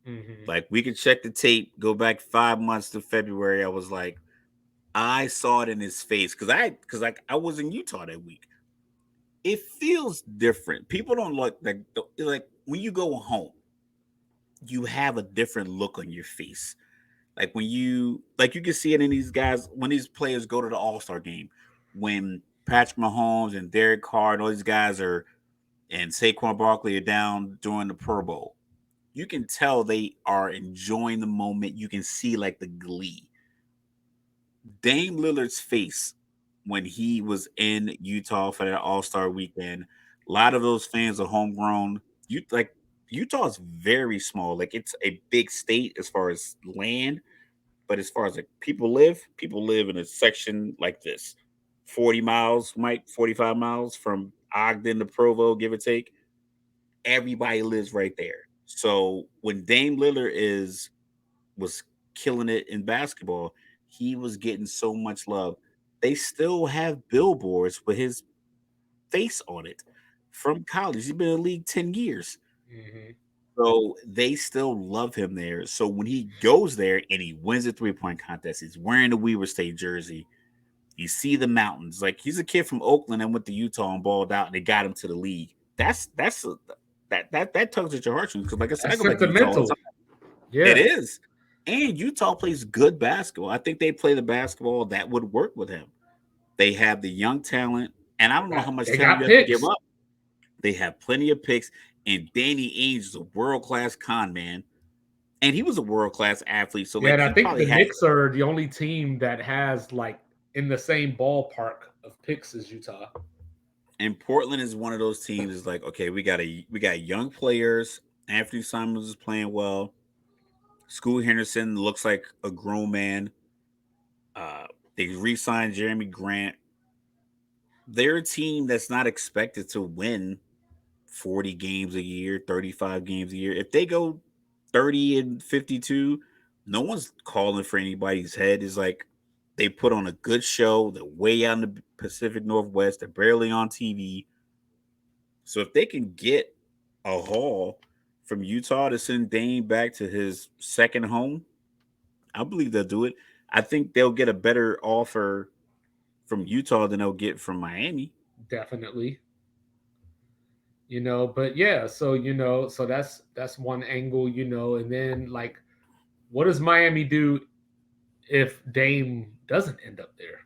Mm-hmm. Like, we could check the tape, go back 5 months to February. I was like, I saw it in his face because I was in Utah that week. It feels different. People don't like when you go home, you have a different look on your face. Like when you can see it in these guys when these players go to the All-Star game, when Patrick Mahomes and Derek Carr and all these guys and Saquon Barkley are down during the Pro Bowl. You can tell they are enjoying the moment. You can see like the glee. Dame Lillard's face when he was in Utah for that All-Star weekend. A lot of those fans are homegrown. Utah is very small. Like it's a big state as far as land, but as far as like people live in a section like this. 40 miles, Mike, 45 miles from Ogden to Provo, give or take. Everybody lives right there. So when Dame Lillard is was killing it in basketball, he was getting so much love. They still have billboards with his face on it from college. He's been in the league 10 years. Mhm. So they still love him there. So when he goes there and he wins a 3-point contest, he's wearing the Weaver State jersey. You see the mountains. Like he's a kid from Oakland and went to Utah and balled out and they got him to the league. That tugs at your heartstrings because like I said, I That's go back to Utah all the sentimental. time. It Yeah. is. And Utah plays good basketball. I think they play the basketball that would work with him. They have the young talent, and I don't know how much They talent got you have to give picks. up. They have plenty of picks, and Danny Ainge is a world class con man, and he was a world class athlete. So Yeah, like and I he think probably the has. Knicks are the only team that has like in the same ballpark of picks as Utah. And Portland is one of those teams. Is like okay, we got young players. Anthony Simons is playing well. Scoot Henderson looks like a grown man. Uh, they re-signed Jeremy Grant. They're a team that's not expected to win 40 games a year, 35 games a year. If they go 30 and 52, no one's calling for anybody's head. It's like they put on a good show. They're way out in the Pacific Northwest. They're barely on TV. So if they can get a haul from Utah to send Dame back to his second home, I believe they'll do it. I think they'll get a better offer from Utah than they'll get from Miami. Definitely. But yeah, so so that's one angle, and then like what does Miami do if Dame doesn't end up there?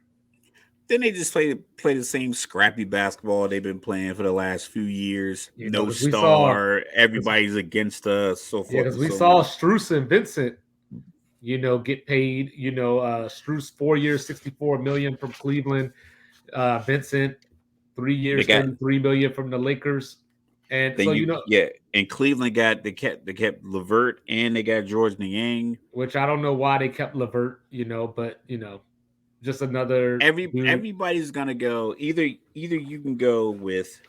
Then they just play the same scrappy basketball they've been playing for the last few years. No Because we saw, star, 'cause- everybody's against us, so yeah, forth because and we so saw on. Struess and Vincent, get paid. Struess 4 years, 64 million from Cleveland. Vincent 3 years, They got 33 million from the Lakers, and then so you yeah, and Cleveland got they kept Levert and they got George Niang. which I don't know why they kept Levert, but just another dude. Everybody's gonna go either you can go with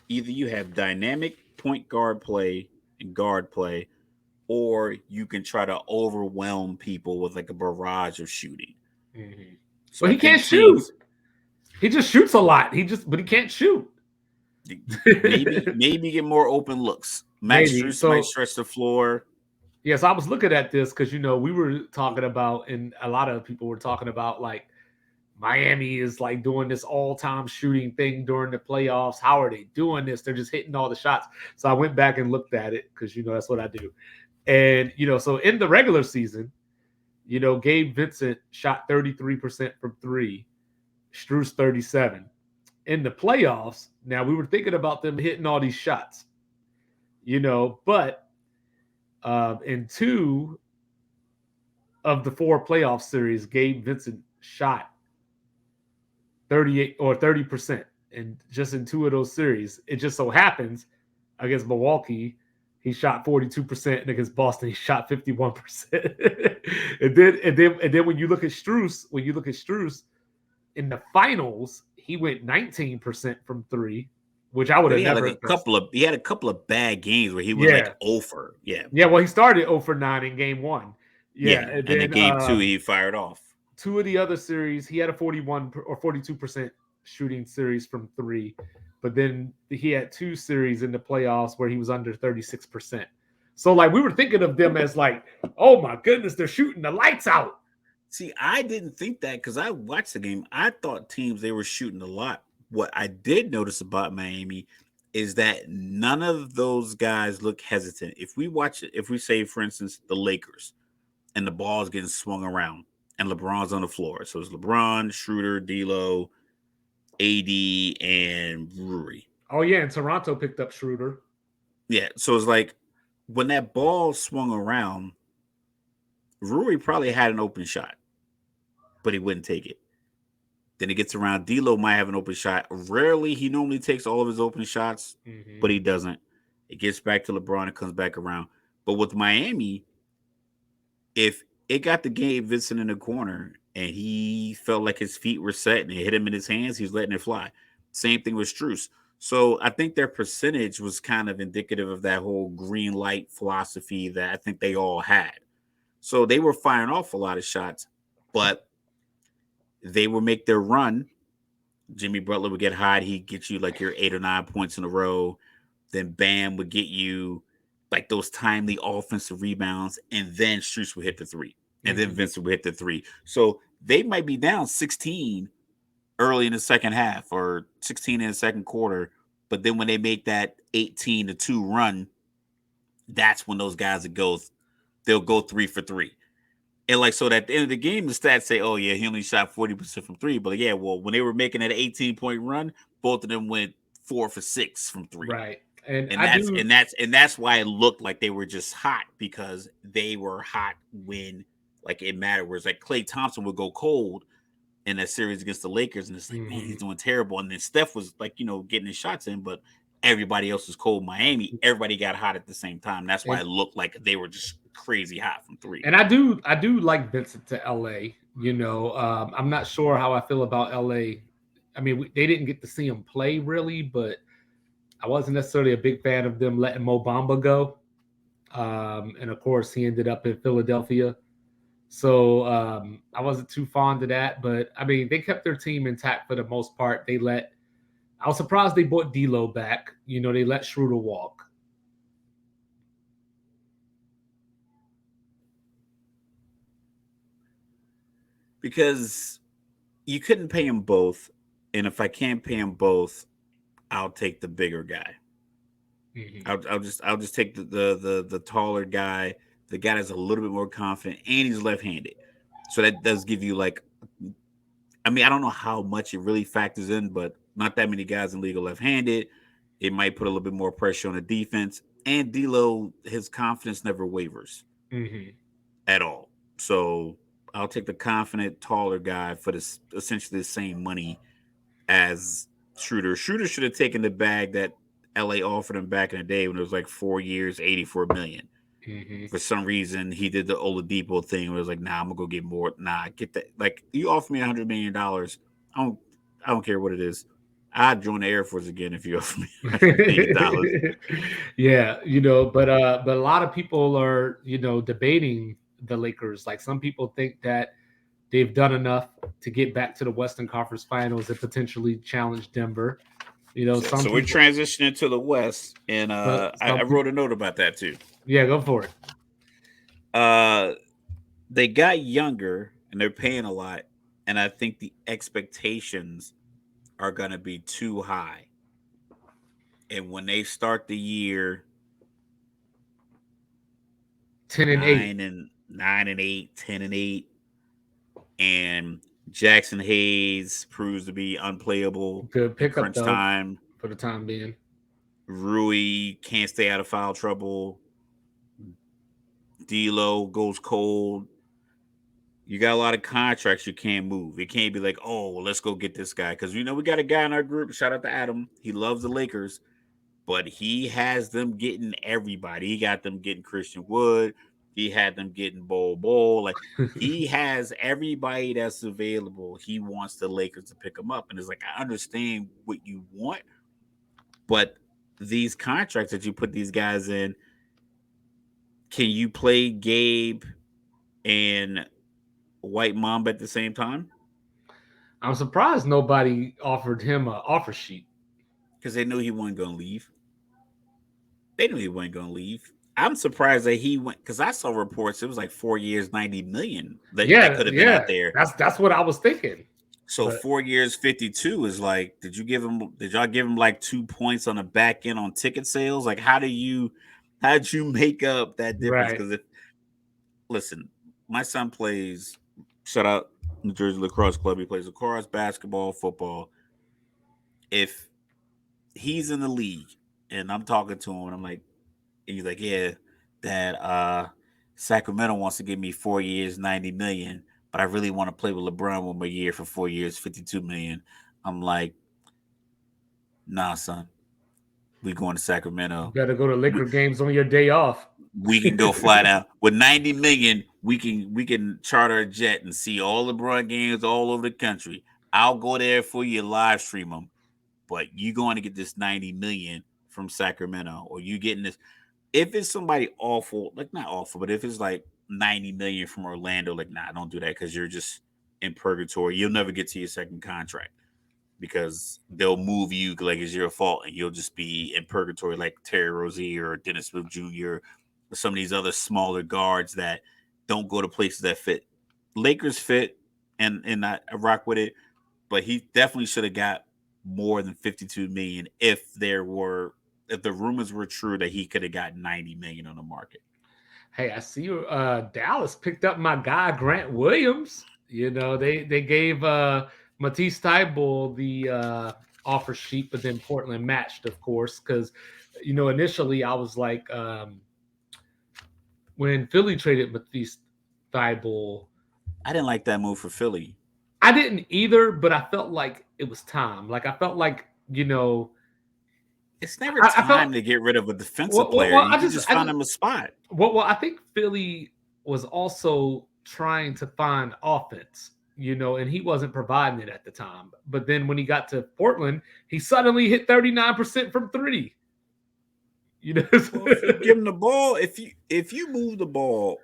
either you have dynamic point guard play and guard play, or you can try to overwhelm people with like a barrage of shooting. Mhm. So But I he can't think shoot. teams He just shoots a lot. But he can't shoot. maybe get more open looks. Max Maybe. Struess might So stretch the floor. yes, I was looking at this because we were talking about, and a lot of people were talking about like Miami is like doing this all-time shooting thing during the playoffs. How are they doing this? They're just hitting all the shots. So I went back and looked at it because that's what I do. And so in the regular season, Gabe Vincent shot 33% from three, Struess 37. In the playoffs, now we were thinking about them hitting all these shots, but in two of the four playoff series, Gabe Vincent shot 38 or 30%. And just in two of those series, it just so happens against Milwaukee, he shot 42%, and against Boston, he shot 51%. and then when you look at Struess in the finals, he went 19% from three, which I would But have never guessed. he had a couple of bad games where he went like Yeah. over. Yeah. Yeah, well, he started 0 for 9 in game one. Yeah. Yeah, and And then then game two, he fired off. two of the other series, he had a 41 or 42% shooting series from three, but then he had two series in the playoffs where he was under 36%. So like we were thinking of them as like, oh my goodness, they're shooting the lights out. See, I didn't think that because I watched the game. I thought teams they were shooting a lot. What I did notice about Miami is that none of those guys look hesitant. If we watch it, if we say, for instance, the Lakers and the ball's getting swung around and LeBron's on the floor. So it's LeBron, Schroeder, D'Lo, AD, and Rui. Oh yeah, and Toronto picked up Schroeder. Yeah. So it's like when that ball swung around, Rui probably had an open shot. but he wouldn't take it. Then it gets around. D'Lo might have an open shot. Rarely, he normally takes all of his open shots, but he doesn't. It gets back to LeBron and comes back around. But with Miami, if it got the Gabe Vincent in the corner and he felt like his feet were set and it hit him in his hands, he was letting it fly. Same thing with Strus. So I think their percentage was kind of indicative of that whole green light philosophy that I think they all had. So they were firing off a lot of shots, but they would make their run. Jimmy Butler would get hot. He'd get you like your 8 or 9 points in a row. Then Bam would get you like those timely offensive rebounds. And then Strus would hit the three. And then Vincent would hit the three. So they might be down 16 early in the second half or 16 in the second quarter. But then when they make that 18-2 run, that's when those guys they'll go 3 for 3. And like, so at the end of the game, the stats say, oh, yeah, he only shot 40% from three. But yeah, well, when they were making that 18-point run, both of them went 4 for 6 from three. Right. And that's why it looked like they were just hot, because they were hot when like it mattered. Whereas like Klay Thompson would go cold in that series against the Lakers, and it's like, man, he's doing terrible. And then Steph was like, getting his shots in, but everybody else was cold. Miami, everybody got hot at the same time. That's why it looked like they were just crazy hot from three. And I do like Vincent to LA. I'm not sure how I feel about LA. I mean, they didn't get to see him play really, but I wasn't necessarily a big fan of them letting Mo Bamba go. And of course, he ended up in Philadelphia. So I wasn't too fond of that. But I mean, they kept their team intact for the most part. I was surprised they brought D'Lo back. They let Schroeder walk. Because you couldn't pay them both. And if I can't pay them both, I'll take the bigger guy. I'll just take the taller guy, the guy that's a little bit more confident, and he's left-handed. So that does give you like, I mean, I don't know how much it really factors in, but not that many guys in the league are left-handed. It might put a little bit more pressure on the defense. And D'Lo, his confidence never wavers at all. So I'll take the confident, taller guy for this essentially the same money as Schroeder. Schroeder should have taken the bag that LA offered him back in the day when it was like 4 years, $84 million. For some reason, he did the Oladipo thing where it was like, nah, I'm gonna go get more. Nah, get that. Like, you offer me $100 million. I don't care what it is. I'd join the Air Force again if you offer me $100 million. Yeah, but a lot of people are, debating the Lakers. Like, some people think that they've done enough to get back to the Western Conference Finals and potentially challenge Denver. So we're transitioning to the West, and I wrote a note about that too. Yeah, go for it. They got younger and they're paying a lot, and I think the expectations are going to be too high. And when they start the year 10-8, 9-8, 10-8, and Jackson Hayes proves to be unplayable. Good pickup crunch time for the time being. Rui can't stay out of foul trouble. D'Lo goes cold. You got a lot of contracts you can't move. It can't be like, oh, well, let's go get this guy. Because we got a guy in our group. Shout out to Adam. He loves the Lakers, but he has them getting everybody. He got them getting Christian Wood. He had them getting Bol. Like, he has everybody that's available. He wants the Lakers to pick them up. And it's like, I understand what you want, but these contracts that you put these guys in, can you play Gabe and White Mamba at the same time? I'm surprised nobody offered him an offer sheet. Because they knew he wasn't going to leave. I'm surprised that he went, because I saw reports it was like 4 years, $90 million that could have been out there. That's what I was thinking. So 4 years, 52 is like, did y'all give him like 2 points on the back end on ticket sales? Like, how'd you make up that difference? Because listen, my son plays, shout out New Jersey Lacrosse Club. He plays lacrosse, basketball, football. If he's in the league and I'm talking to him and I'm like, and he's like, yeah, that Sacramento wants to give me 4 years, $90 million, but I really want to play with LeBron one more year for 4 years, 52 million. I'm like, nah, son, we going to You Sacramento. better go to We, Laker games on your day off. we can go fly down with 90 million. We can charter a jet and see all LeBron games all over the country. I'll go there for you, live stream them. But you going to get this 90 million from Sacramento, or you getting this. If it's somebody awful, like not awful, but if it's like 90 million from Orlando, like nah, don't do that because you're just in purgatory. You'll never get to your second contract because they'll move you like it's your fault, and you'll just be in purgatory like Terry Rozier or Dennis Smith Jr. or some of these other smaller guards that don't go to places that fit. Lakers fit, and I rock with it, but he definitely should have got more than 52 million if the rumors were true that he could have got 90 million on the market. Hey, I see you. Dallas picked up my guy Grant Williams. They gave Matisse Thybulle the offer sheet, but then Portland matched, of course, because initially I was like, when Philly traded Matisse Thybulle, I didn't like that move for Philly. I didn't either, but I felt like it was time. Like I felt like It's never I felt time to get rid of a defensive well, well, player. well, You can just find him a spot. well, I think Philly was also trying to find offense, and he wasn't providing it at the time. But then when he got to Portland, he suddenly hit 39% from three. Well, if you give him the ball, if you move the ball,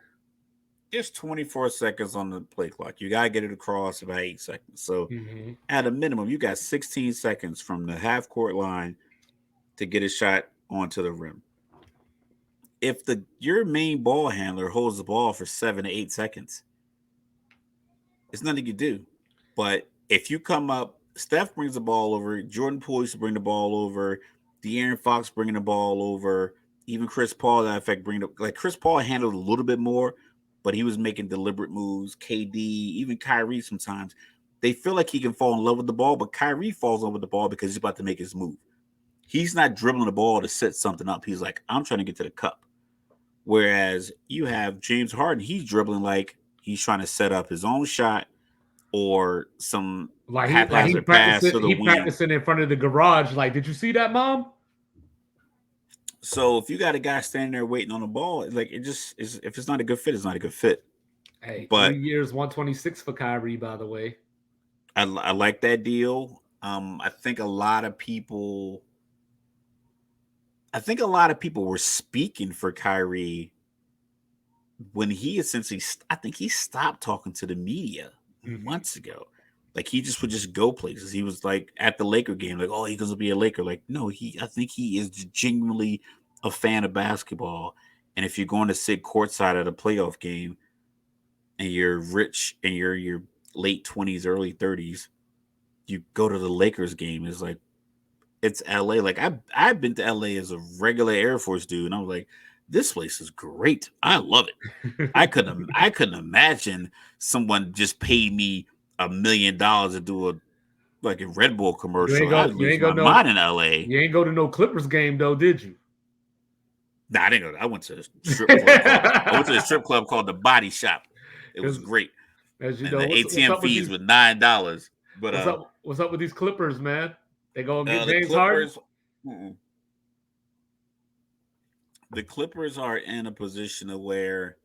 there's 24 seconds on the play clock. You gotta get it across about 8 seconds. So Mhm. at a minimum, you got 16 seconds from the half court line to get a shot onto the rim. If your main ball handler holds the ball for 7 to 8 seconds, it's nothing you can do. But if you come up, Steph brings the ball over, Jordan Poole used to bring the ball over, De'Aaron Fox bringing the ball over, even Chris Paul, that effect, like Chris Paul handled a little bit more, but he was making deliberate moves. KD, even Kyrie sometimes, they feel like he can fall in love with the ball, but Kyrie falls in love with the ball because he's about to make his move. He's not dribbling the ball to set something up. He's like, I'm trying to get to the cup. Whereas you have James Harden, he's dribbling like he's trying to set up his own shot or some Like he haphazard pass practicing to the he wing. practicing in front of the garage. Like, did you see that, Mom? So if you got a guy standing there waiting on the ball, like it just is. If it's not a good fit, it's not a good fit. Hey, But 3 years, 126 for Kyrie, by the way. I like that deal. I think a lot of people. I think a lot of people were speaking for Kyrie when he essentially. I think he stopped talking to the media Mhm. months ago. Like he just would just go places. He was like at the Laker game, like, oh, he's gonna be a Laker. Like, no, I think he is genuinely a fan of basketball. And if you're going to sit courtside at a playoff game and you're rich and you're your late 20s, early 30s, you go to the Lakers game. It's like it's LA. Like I've been to LA as a regular Air Force dude, and I was like, this place is great. I love it. I couldn't imagine someone just paid me $1 million to do a Red Bull You ain't commercial. go. I'd You lose ain't go my no. mind in LA. You ain't go to no Clippers game though, did you? Nah, I didn't go. I went to a strip club called the Body Shop. It was Because great, as you and know, the what's ATM up with fees these? were $9. But What's up with these Clippers, man? They gonna get the James Harden? Clippers, mm-mm. The Clippers are in a position of where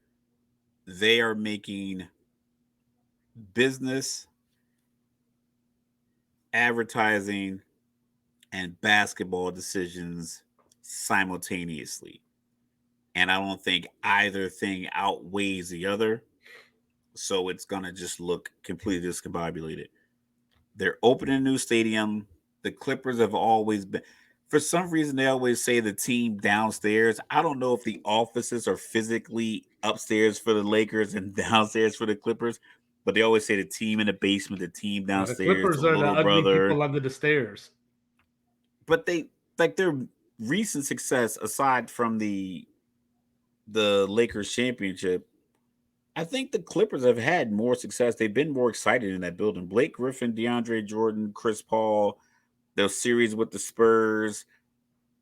they are making business, advertising, and basketball decisions simultaneously. And I don't think either thing outweighs the other. So it's going to just look completely discombobulated. They're opening a new stadium. The Clippers have always been, for some reason, they always say the team downstairs. I don't know if the offices are physically upstairs for the Lakers and downstairs for the Clippers, but they always say the team in the basement, the team The downstairs, the Clippers are the little ugly brother. people under the stairs. But they like their recent success aside from the Lakers championship. I think the Clippers have had more success. They've been more excited in that building. Blake Griffin, DeAndre Jordan, Chris Paul, those series with the Spurs,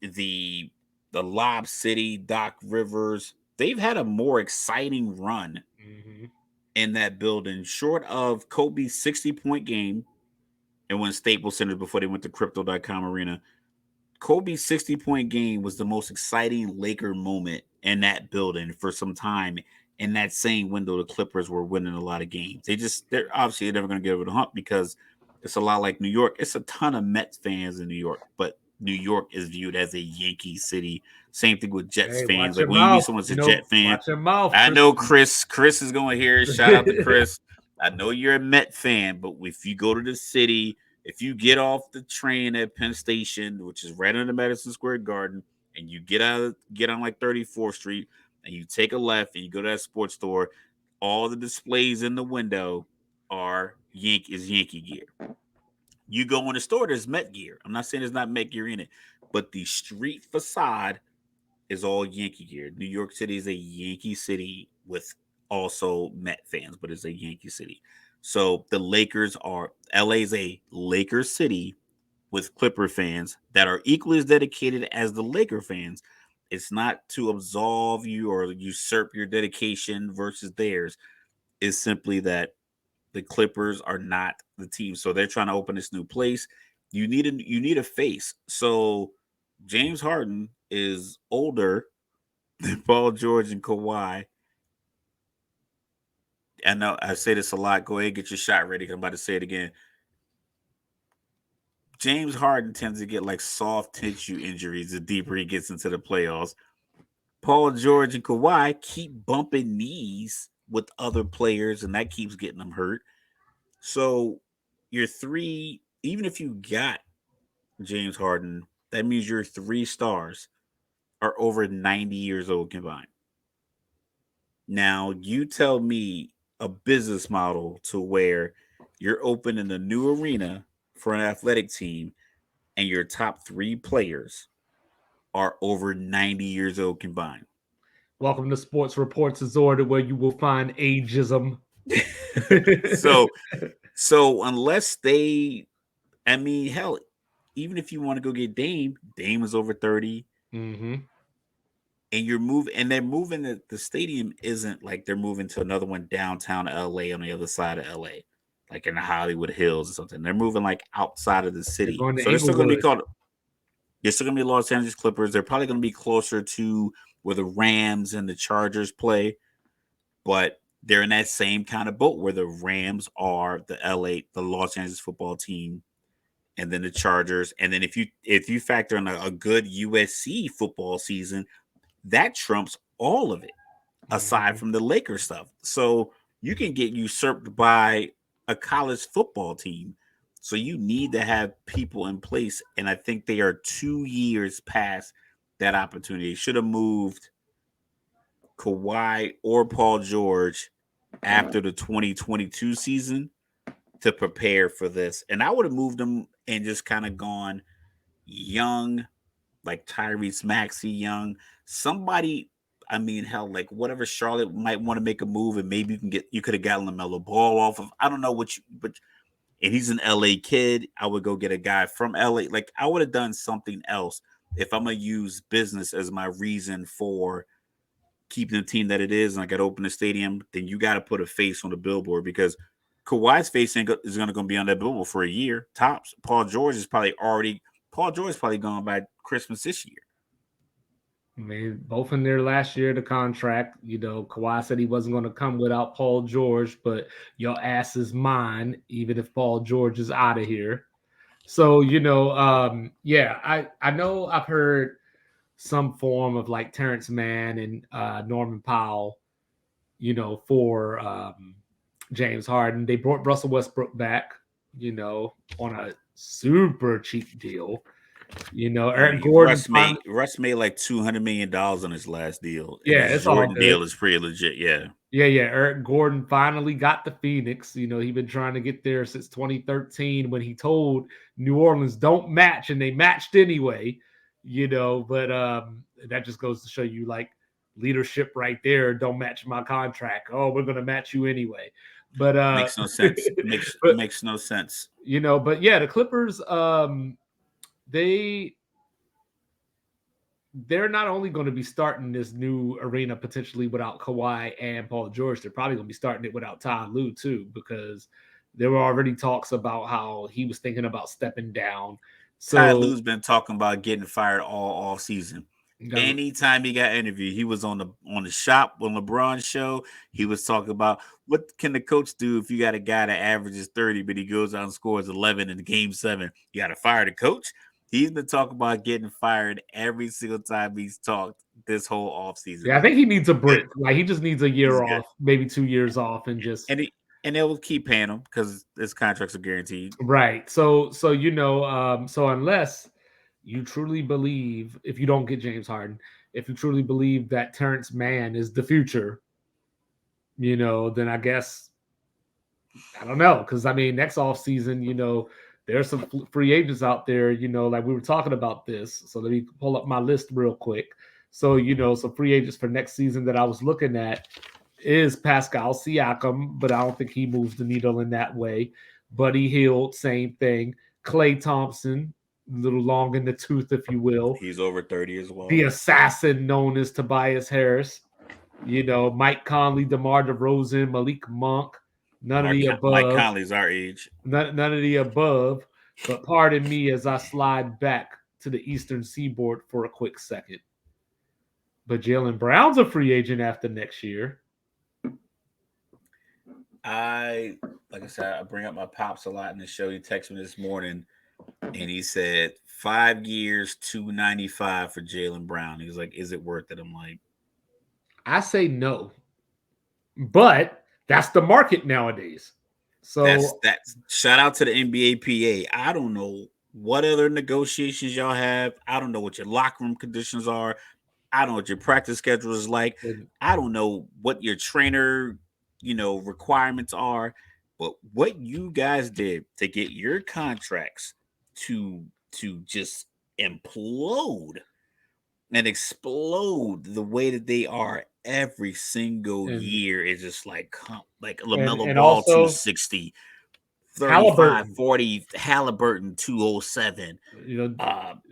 the Lob City, Doc Rivers. They've had a more exciting run Mhm. in that building, short of Kobe's 60-point game and when Staples Center before they went to Crypto.com Arena. Kobe's 60-point game was the most exciting Laker moment in that building for some time. In that same window, the Clippers were winning a lot of games. They're obviously never going to get over the hump because it's a lot like New York. It's a ton of Mets fans in New York, but New York is viewed as a Yankee city. Same thing with Jets Hey, fans. watch Like your when you meet mouth. someone that's You a know, Jet fan, watch your mouth, I know Tristan. Chris is going here. Shout out to Chris. I know you're a Met fan, but if you go to the city, if you get off the train at Penn Station, which is right under Madison Square Garden, and you get on like 34th Street, and you take a left and you go to that sports store, all the displays in the window are Yankee gear. You go in the store, there's Met gear. I'm not saying there's not Met gear in it, but the street facade is all Yankee gear. New York City is a Yankee city with also Met fans, but it's a Yankee city. So the Lakers are LA's a Lakers city with Clipper fans that are equally as dedicated as the Laker fans. It's not to absolve you or usurp your dedication versus theirs. It's simply that the Clippers are not the team. So they're trying to open this new place. You need a face. So James Harden is older than Paul George and Kawhi. I know I say this a lot. Go ahead and get your shot ready. I'm about to say it again. James Harden tends to get like soft tissue injuries the deeper he gets into the playoffs. Paul George and Kawhi keep bumping knees with other players, and that keeps getting them hurt. So your three, even if you got James Harden, that means your three stars are over 90 years old combined. Now, you tell me a business model to where you're opening a new arena for an athletic team and your top three players are over 90 years old combined. Welcome to Sports Reports Azorda, where you will find ageism. so so unless they I mean, hell, even if you want to go get Dame is over 30. Mm-hmm. And they're moving the stadium isn't like they're moving to another one downtown LA on the other side of LA, like in the Hollywood Hills or something. They're moving like outside of the They're city. going to So they're still gonna be Inglewood. called they're still gonna be Los Angeles Clippers. They're probably gonna be closer to where the Rams and the Chargers play, but they're in that same kind of boat where the Rams are the Los Angeles football team, and then the Chargers. And then if you factor in a good USC football season, that trumps all of it aside Mm-hmm. from the Lakers stuff. So you can get usurped by a college football team. So you need to have people in place. And I think they are 2 years past that opportunity. Should have moved Kawhi or Paul George after the 2022 season to prepare for this. And I would have moved them and just kind of gone young, like Tyrese Maxey young, somebody. I mean, hell, like whatever Charlotte might want to make a move, and maybe you could have gotten LaMelo Ball off of. I don't know but and he's an LA kid. I would go get a guy from LA. Like I would have done something else if I'm gonna use business as my reason for keeping the team that it is, and I got to open the stadium. Then you got to put a face on the billboard because Kawhi's face is going to be on that billboard for a year tops. Paul George is probably gone by Christmas this year. I mean, both in their last year of the contract. You know, Kawhi said he wasn't going to come without Paul George, but your ass is mine, even if Paul George is out of here. So, yeah, I know I've heard some form of like Terrence Mann and Norman Powell, for James Harden. They brought Russell Westbrook back, on a super cheap deal. I Eric mean, Gordon finally, Russ made like $200 million on his last deal, and yeah, his it's all Jordan good. deal is pretty legit. Yeah, Yeah. Eric Gordon finally got the Phoenix. He'd been trying to get there since 2013 when he told New Orleans don't match, and they matched anyway. But that just goes to show you like leadership right there. Don't match my contract. Oh, we're gonna match you anyway. But makes no sense. but Makes no sense. but yeah, the Clippers they they're not only going to be starting this new arena potentially without Kawhi and Paul George, they're probably going to be starting it without Ty Lue too, because there were already talks about how he was thinking about stepping down. Ty So, Lue's been talking about getting fired all off season. Anytime he got interviewed, he was on the shop on LeBron's show. He was talking about what can the coach do if you got a guy that averages 30, but he goes out and scores 11 in game 7. You got to fire the coach. He's been talking about getting fired every single time he's talked this whole offseason. yeah, I think he needs a break. Good. Like he just needs a year off, maybe 2 years off, and just and they will keep paying him because his contracts are guaranteed. right. So so unless you truly believe, if you don't get James Harden, if you truly believe that Terrence Mann is the future, then I guess I don't know. Because I mean, next off season, there's some free agents out there, like we were talking about this. So let me pull up my list real quick. So, some free agents for next season that I was looking at is Pascal Siakam, but I don't think he moves the needle in that way. Buddy Hield, same thing. Klay Thompson, a little long in the tooth, if you will. He's over 30 as well. The assassin known as Tobias Harris. Mike Conley, DeMar DeRozan, Malik Monk. None of the above. Mike Conley's our age. None of the above. But pardon me as I slide back to the Eastern Seaboard for a quick second. But Jaylen Brown's a free agent after next year. Like I said, I bring up my pops a lot in the show. He texted me this morning, and he said 5 years, $295 for Jaylen Brown. He was like, "Is it worth it?" I'm like, I say no, but that's the market nowadays. So that's shout out to the NBA PA. I don't know what other negotiations y'all have. I don't know what your locker room conditions are. I don't know what your practice schedule is like. I don't know what your trainer, requirements are. But what you guys did to get your contracts to just implode and explode the way that they are every single year is just like LaMelo Ball also, 260, 35, 40, Halliburton 207,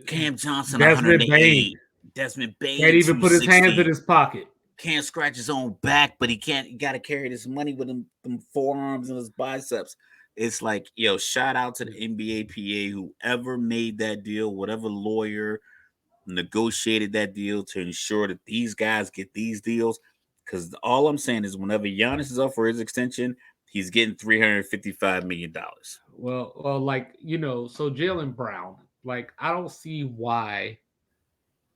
Cam Johnson 108, Desmond Bane can't even put his hands in his pocket. Can't scratch his own back, but he got to carry this money with them forearms and his biceps. It's like, shout out to the NBA PA, whoever made that deal, whatever lawyer negotiated that deal to ensure that these guys get these deals. Because all I'm saying is whenever Giannis is up for his extension, he's getting $355 million. Well, so Jaylen Brown, I don't see why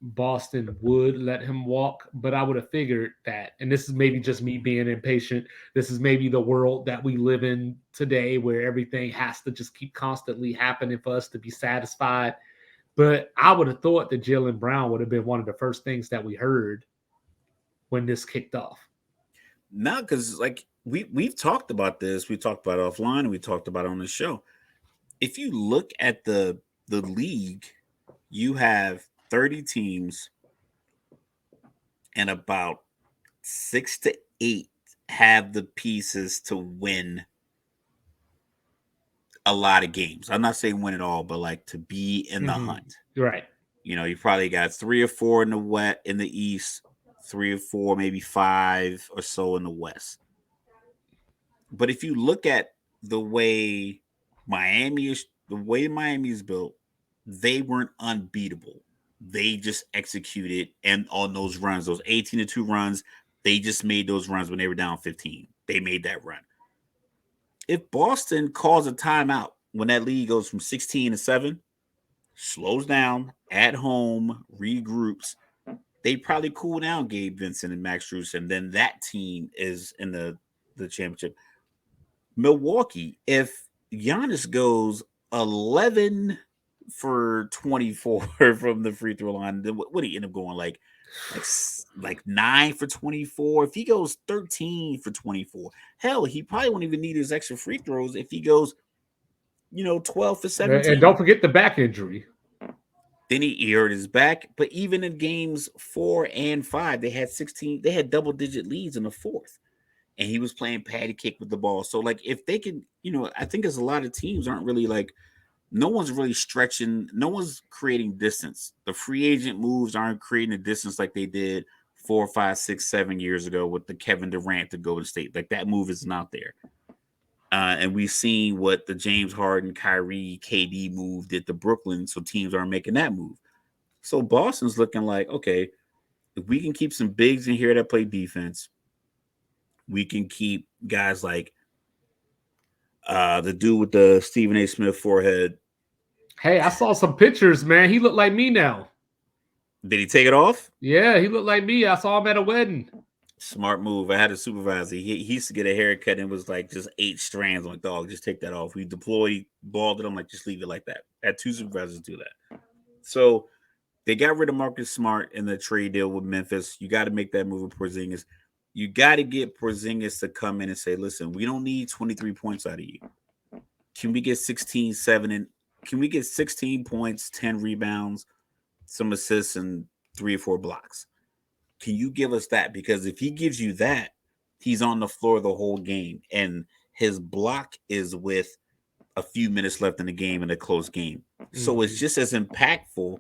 Boston would let him walk, but I would have figured that, and this is maybe just me being impatient. This is maybe the world that we live in today where everything has to just keep constantly happening for us to be satisfied. But I would have thought that Jaylen Brown would have been one of the first things that we heard when this kicked off. No, because we've talked about this. We talked about it offline and we talked about it on the show. If you look at the league, you have 30 teams and about 6 to 8 have the pieces to win a lot of games. I'm not saying win it all, but to be in the hunt. Right. You probably got 3 or 4 in the East, 3 or 4, maybe 5 or so in the West. But if you look at the way Miami is built, they weren't unbeatable. They just executed, and on those runs, those 18-2 runs, they just made those runs when they were down 15. They made that run. If Boston calls a timeout when that lead goes from 16-7, slows down at home, regroups, they probably cool down Gabe Vincent and Max Strus, and then that team is in the championship. Milwaukee, if Giannis goes 11 for 24 from the free throw line, then what do you end up going like 9 for 24? If he goes 13 for 24, hell, he probably won't even need his extra free throws if he goes 12 for 17. And don't forget the back injury. Then he hurt his back. But even in games 4 and 5, they had double-digit leads in the fourth. And he was playing patty cake with the ball. So, if they can, I think there's a lot of teams aren't really no one's really stretching, no one's creating distance. The free agent moves aren't creating a distance like they did 4, 5, 6, 7 years ago with the Kevin Durant to Golden State. Like that move isn't out there. And we've seen what the James Harden, Kyrie, KD move did to Brooklyn, so teams aren't making that move. So Boston's looking like, okay, if we can keep some bigs in here that play defense, we can keep guys like the dude with the Stephen A. Smith forehead. Hey, I saw some pictures, man. He looked like me now. Did he take it off? Yeah, he looked like me. I saw him at a wedding. Smart move. I had a supervisor. He used to get a haircut and it was like just 8 strands. I'm like, dog, just take that off. We deploy, balded. I'm like, just leave it like that. I had 2 supervisors do that. So they got rid of Marcus Smart in the trade deal with Memphis. You got to make that move with Porzingis. You got to get Porzingis to come in and say, listen, we don't need 23 points out of you. Can we get 16, 7, and can we get 16 points, 10 rebounds, some assists, and 3 or 4 blocks? Can you give us that? Because if he gives you that, he's on the floor the whole game. And his block is with a few minutes left in the game in a close game. So it's just as impactful.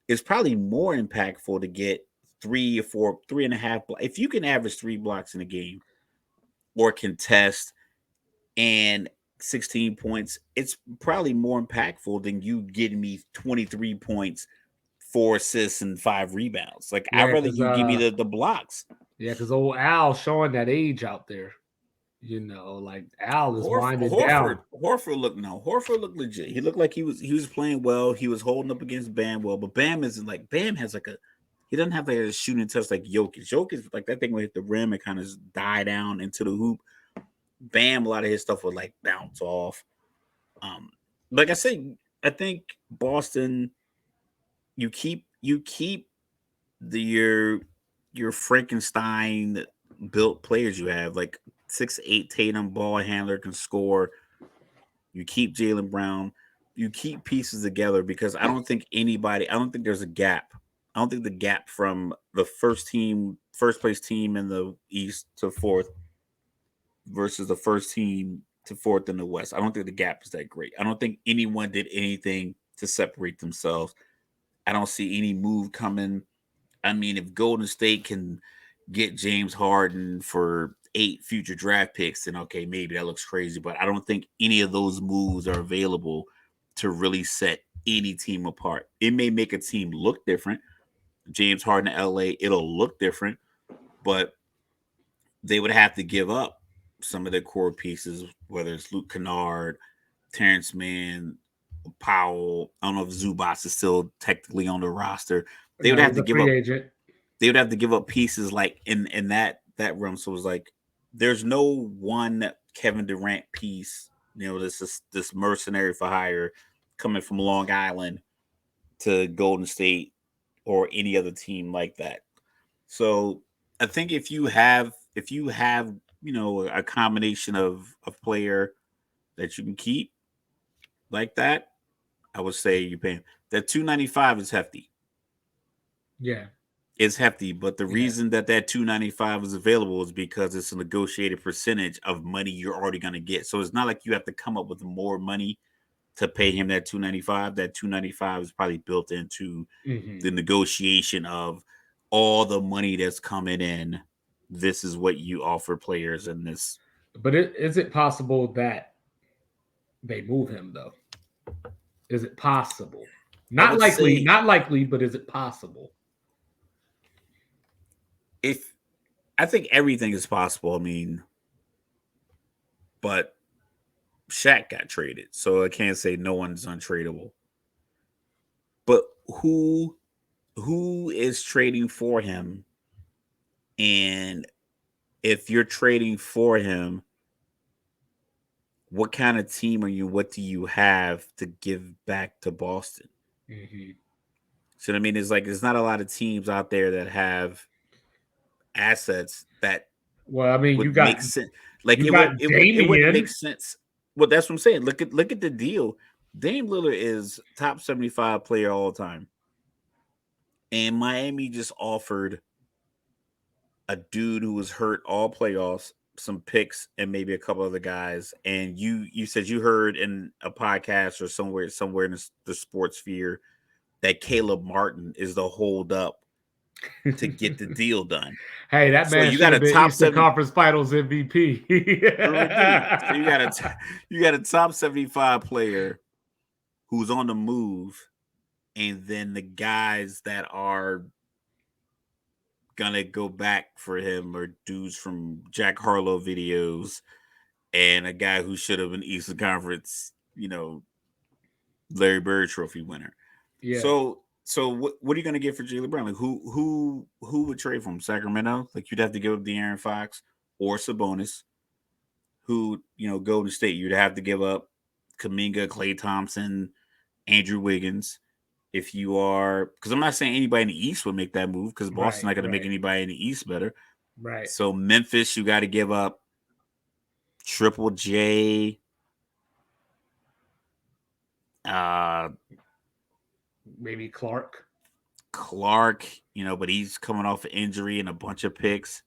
It's probably more impactful to get 3 or 4, 3.5. If you can average 3 blocks in a game or contest and 16 points, it's probably more impactful than you getting me 23 points, 4 assists, and 5 rebounds. Like, I'd Yeah, rather because you give me the blocks. yeah, because old Al showing that age out there. You know, like Al is winding down. Horford looked legit. He looked like he was playing well. He was holding up against Bam well, but Bam isn't like Bam has like he doesn't have like a shooting touch like Jokic. Jokic like that thing will hit the rim and kind of die down into the hoop. Bam, a lot of his stuff would like bounce off. Like I said, I think Boston, you keep your Frankenstein built players you have, like 6'8" Tatum, ball handler, can score. You keep Jaylen Brown. You keep pieces together because I don't think there's a gap. I don't think the gap from the first place team in the East to fourth versus the first team to fourth in the West. I don't think the gap is that great. I don't think anyone did anything to separate themselves. I don't see any move coming. I mean, if Golden State can get James Harden for 8 future draft picks, then okay, maybe that looks crazy. But I don't think any of those moves are available to really set any team apart. It may make a team look different. James Harden in LA, it'll look different, but they would have to give up some of their core pieces, whether it's Luke Kennard, Terrence Mann, Powell. I don't know if Zubats is still technically on the roster. They would No, have he's to a give free up agent. they would have to give up pieces like in that realm. So it was like there's no one Kevin Durant piece, this mercenary for hire coming from Long Island to Golden State or any other team like that. So I think if you have a combination of player that you can keep like that, I would say you pay that 295 is hefty. Yeah, It's hefty, but the yeah. reason that 295 is available is because it's a negotiated percentage of money you're already going to get. So it's not like you have to come up with more money to pay him that 295. That 295 is probably built into hmm the negotiation of all the money that's coming in. This is what you offer players in this. But is it possible that they move him though? Is it possible? I Not would likely, say not likely, but is it possible? if I think everything is possible. I mean, but Shaq got traded, so I can't say no one's untradeable. But who is trading for him? And if you're trading for him, what kind of team are you? What do you have to give back to Boston? hmm So I mean, it's like there's not a lot of teams out there that have assets that Well, I mean, would make sense. Like you it got would it would it wouldn't make Damian. sense. Well, that's what I'm saying. Look at the deal. Dame Lillard is top 75 player all time, and Miami just offered a dude who was hurt all playoffs some picks and maybe a couple other guys, and you said you heard in a podcast or somewhere in the sports sphere that Caleb Martin is the hold up to get the deal done. Hey, that So man you should got a have been top Eastern 70. Conference Finals MVP. True indeed. So you got a top 75 player who's on the move, and then the guys that are gonna go back for him are dudes from Jack Harlow videos and a guy who should have been Eastern Conference, Larry Bird Trophy winner. Yeah. So what are you gonna get for Jaylen Brown? Like who would trade from Sacramento? Like you'd have to give up De'Aaron Fox or Sabonis. Who Golden State? You'd have to give up Kuminga, Klay Thompson, Andrew Wiggins. If you are, because I'm not saying anybody in the East would make that move because Boston's not going to make anybody in the East better. Right. So Memphis, you got to give up Triple J. Maybe Clark, but he's coming off an injury and a bunch of picks.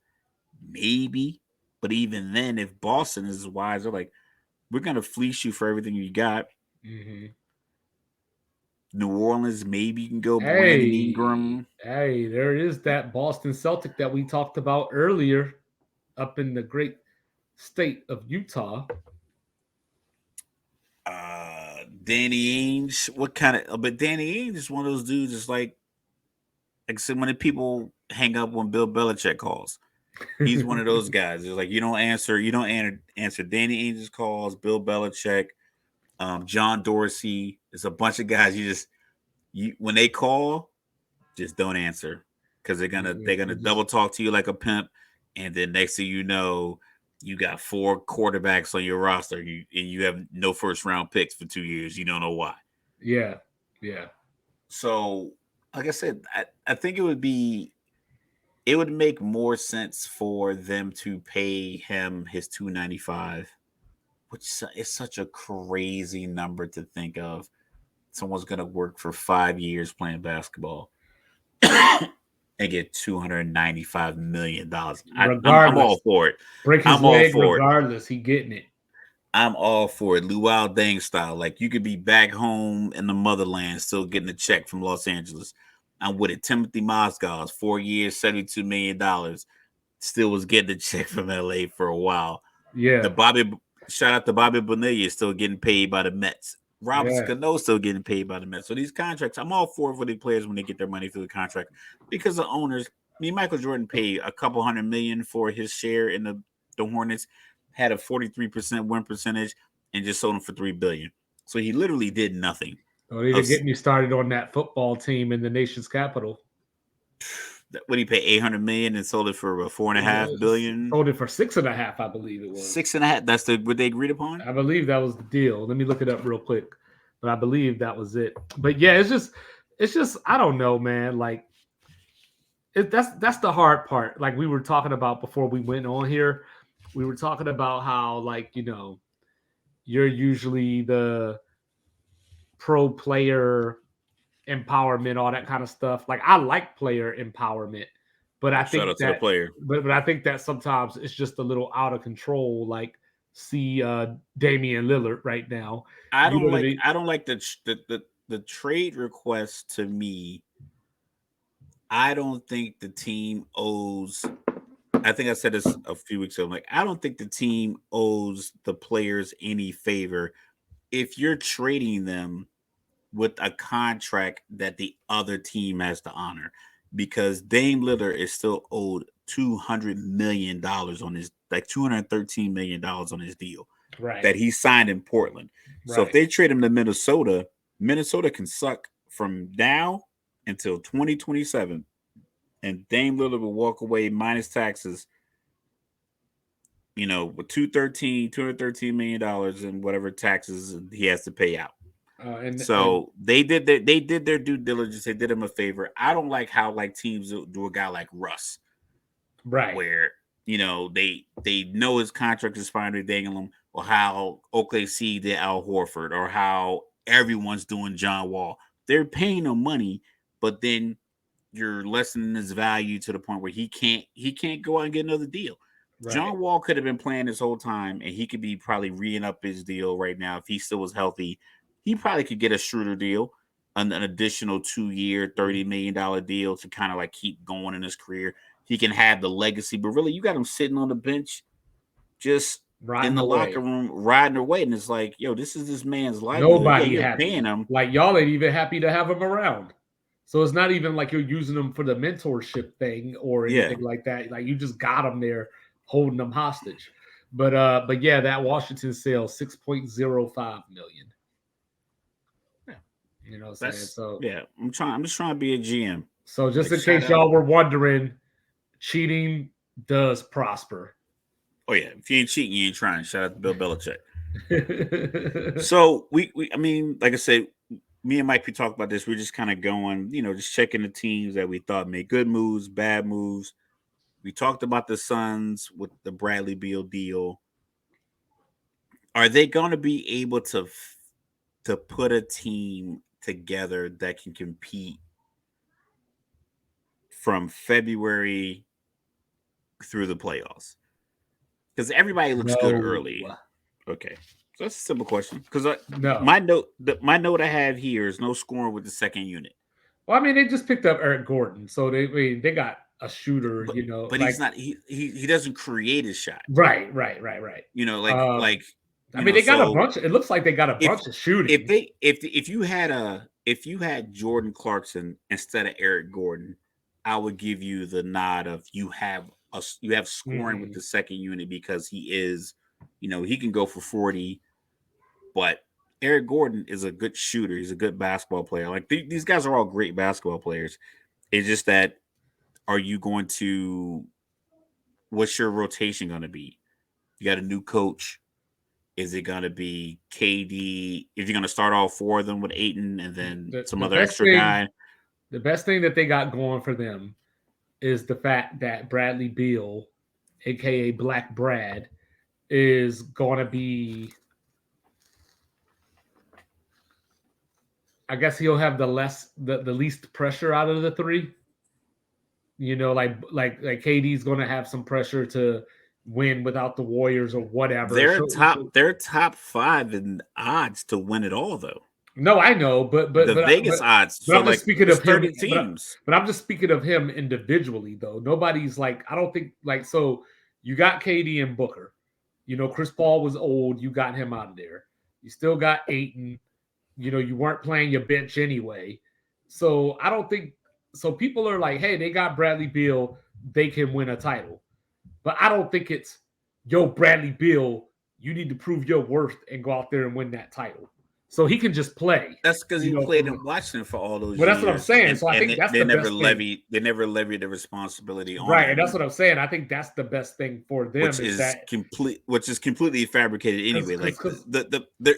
Maybe. But even then, if Boston is wise, they're like, we're going to fleece you for everything you got. Mm-hmm. New Orleans, maybe you can go Brandon Ingram. Hey, there is that Boston Celtic that we talked about earlier up in the great state of Utah. Danny Ainge, but Danny Ainge is one of those dudes. It's like I said, when the people hang up when Bill Belichick calls, he's one of those guys. It's like you don't answer Danny Ainge's calls, Bill Belichick, John Dorsey. There's a bunch of guys when they call, just don't answer because they're gonna double talk to you like a pimp, and then next thing you know, you got 4 quarterbacks on your roster, and you have no first round picks for 2 years. You don't know why. Yeah. So, like I said, I think it would make more sense for them to pay him his $295, which is such a crazy number to think of. Someone's gonna work for 5 years playing basketball and get $295 million. I'm all for it. Break his leg regardless. He getting it. I'm all for it. Luau Deng style. Like you could be back home in the motherland still getting a check from Los Angeles. I'm with it. Timothy Mozgov, 4 years, $72 million. Still was getting a check from LA for a while. Yeah. Shout out to Bobby Bonilla, still getting paid by the Mets. Robinson Cano still getting paid by the Mets. So these contracts, I'm all for the players when they get their money through the contract because the owners. Michael Jordan paid a couple $100 million for his share in the Hornets, had a 43% win percentage, and just sold him for $3 billion. So he literally did nothing. Don't even get me started on that football team in the nation's capital. What did he pay? $800 million and sold it for $4.5 billion. Sold it for $6.5, I believe it was. $6.5. That's what they agreed upon. I believe that was the deal. Let me look it up real quick, but I believe that was it. But yeah, it's just I don't know, man. Like that's the hard part. Like we were talking about before we went on here, we were talking about how you're usually the pro player empowerment, all that kind of stuff. Like I like player empowerment, but I think to the player. But I think that sometimes it's just a little out of control. Like see Damian Lillard right now. I don't like the trade request. To me, I don't think the team owes. I think I said this a few weeks ago. I don't think the team owes the players any favor if you're trading them with a contract that the other team has to honor, because Dame Lillard is still owed $200 million on his, $213 million on his deal that he signed in Portland. So if they trade him to Minnesota, Minnesota can suck from now until 2027, and Dame Lillard will walk away minus taxes, with $213 million and whatever taxes he has to pay out. They did their due diligence. They did him a favor. I don't like how teams do a guy like Russ, right? Where they know his contract is fine to dangle him, or how OKC did Al Horford, or how everyone's doing John Wall. They're paying him money, but then you're lessening his value to the point where he can't go out and get another deal. Right. John Wall could have been playing this whole time, and he could be probably re up his deal right now if he still was healthy. He probably could get a Schroeder deal, an additional 2 year, $30 million deal to kind of like keep going in his career. He can have the legacy, but really, you got him sitting on the bench, just in Riding the away. locker room, riding away, and it's like, yo, this is this man's livelihood. Yeah, Nobody you're happy. paying him. Like y'all ain't even happy to have him around. So it's not even like you're using them for the mentorship thing or anything like that. Like you just got them there holding them hostage. But yeah, that Washington sale, 6.05 million. Yeah. You know what I'm saying? So yeah, I'm just trying to be a GM. So just like, in case y'all were wondering, cheating does prosper. Oh yeah, if you ain't cheating, you ain't trying. Shout out to Bill Belichick. So we I mean, like I said, me and Mike, we talked about this. We're just kind of going, just checking the teams that we thought made good moves, bad moves. We talked about the Suns with the Bradley Beal deal. Are they going to be able to put a team together that can compete from February through the playoffs? Because everybody looks good early. Okay. So that's a simple question. Because my note I have here is no scoring with the second unit. Well, I mean, they just picked up Eric Gordon, so they got a shooter, but he's not. He doesn't create his shot. Right. I mean, they got a bunch. It looks like they got a bunch of shooting. If you had Jordan Clarkson instead of Eric Gordon, I would give you the nod of you have scoring with the second unit because he is, he can go for 40, but Eric Gordon is a good shooter. He's a good basketball player. Like these guys are all great basketball players. It's just that, are you going to? What's your rotation going to be? You got a new coach. Is it going to be KD? If you're going to start all four of them with Ayton and then some other extra guy? The best thing that they got going for them is the fact that Bradley Beal, aka Black Brad, is going to be. I guess he'll have the least pressure out of the three. Like KD's going to have some pressure to win without the Warriors or whatever. They're top 5 in odds to win it all, though. No, I know, but Vegas odds. But I'm just speaking of him. Teams. But I'm just speaking of him individually, though. Nobody's like, I don't think so. You got KD and Booker. Chris Paul was old. You got him out of there. You still got Ayton. You weren't playing your bench anyway. So I don't think so. People are like, hey, they got Bradley Beal. They can win a title. But I don't think it's, yo, Bradley Beal, you need to prove your worth and go out there and win that title. So he can just play. That's because he played in Washington for all those years. Well, that's what I'm saying. So I think that's the best thing. They never levied the responsibility on right, and that's what I'm saying. I think that's the best thing for them. Which is completely fabricated anyway. Like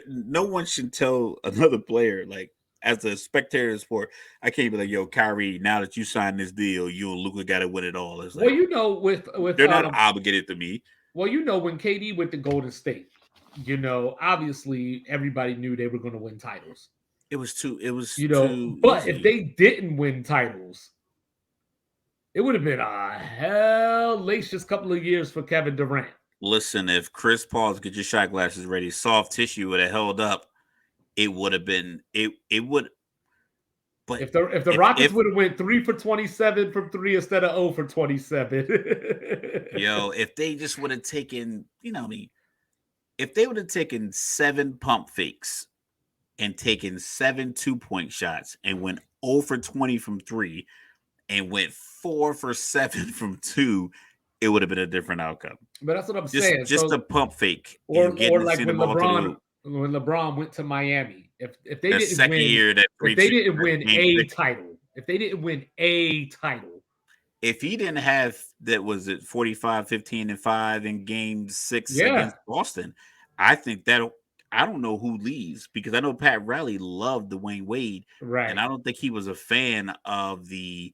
no one should tell another player, like, as a spectator of sport, I can't be like, yo, Kyrie, now that you signed this deal, you and Luka got to win it all. It's like, well, with they're not obligated to me. Well, when KD went to Golden State, obviously everybody knew they were going to win titles. It was too but easy. If they didn't win titles, it would have been a hellacious couple of years for Kevin Durant. Listen, if Chris Paul's get your shot glasses ready, soft tissue would have held up. It would have been it would. But if the Rockets would have went 3 for 27 from 3 instead of 0 for 27, yo, if they just would have taken, if they would have taken 7 pump fakes and taken 7 2-point shots and went 0 for 20 from 3 and went 4 for 7 from 2, it would have been a different outcome. But that's what I'm saying. Just a pump fake, or like when LeBron went to Miami. If they didn't win, if they didn't win a title, if he didn't have that, was it 45-15-5 in Game 6 against Boston, I think that, I don't know who leaves, because I know Pat Riley loved Dwayne Wade, right? And I don't think he was a fan of the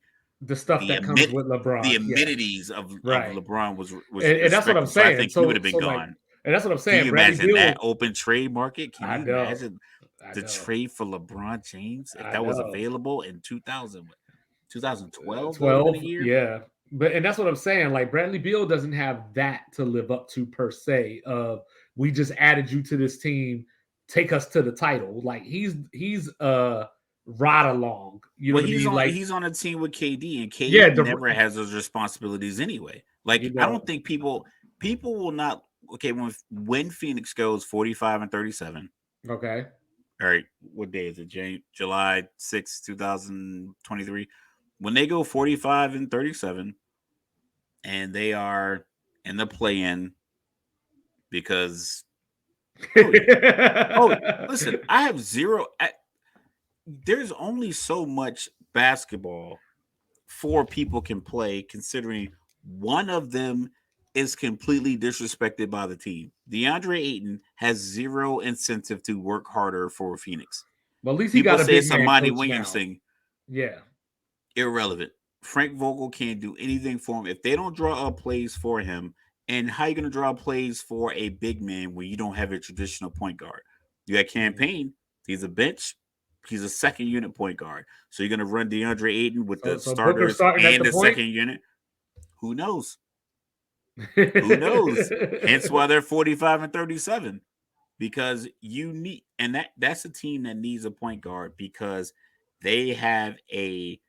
stuff that comes with LeBron. The amenities of LeBron was and that's what I'm saying. I think he would have been gone. Like, and that's what I'm saying. Can you imagine that open trade market? Can you imagine the trade for LeBron James if that was available in 2012? 12, yeah. and that's what I'm saying. Like Bradley Beal doesn't have that to live up to per se. Of we just added you to this team, take us to the title. Like he's ride along. You know Well, what I mean? Like he's on a team with KD, and yeah, KD never has those responsibilities anyway. you Like I know, don't think people will not okay when Phoenix goes 45-37. okay. All right, what day is it? July 6th, 2023. When they go 45-37 and they are in the play-in because oh yeah. Oh, listen, I have zero there's only so much basketball four people can play, considering one of them is completely disrespected by the team. DeAndre Ayton has zero incentive to work harder for Phoenix. Well, at least he People got a say big it's a man Monty coach Williams now. thing. Yeah. Irrelevant. Frank Vogel can't do anything for him if they don't draw up plays for him. And how you going to draw plays for a big man when you don't have a traditional point guard? You got campaign. He's a bench. He's a second unit point guard. So you're going to run DeAndre Ayton with the So Booker starters starting at and the the point. second unit. Who knows? Who knows? Hence why they're 45-37. Because you need, and that's a team that needs a point guard because they have a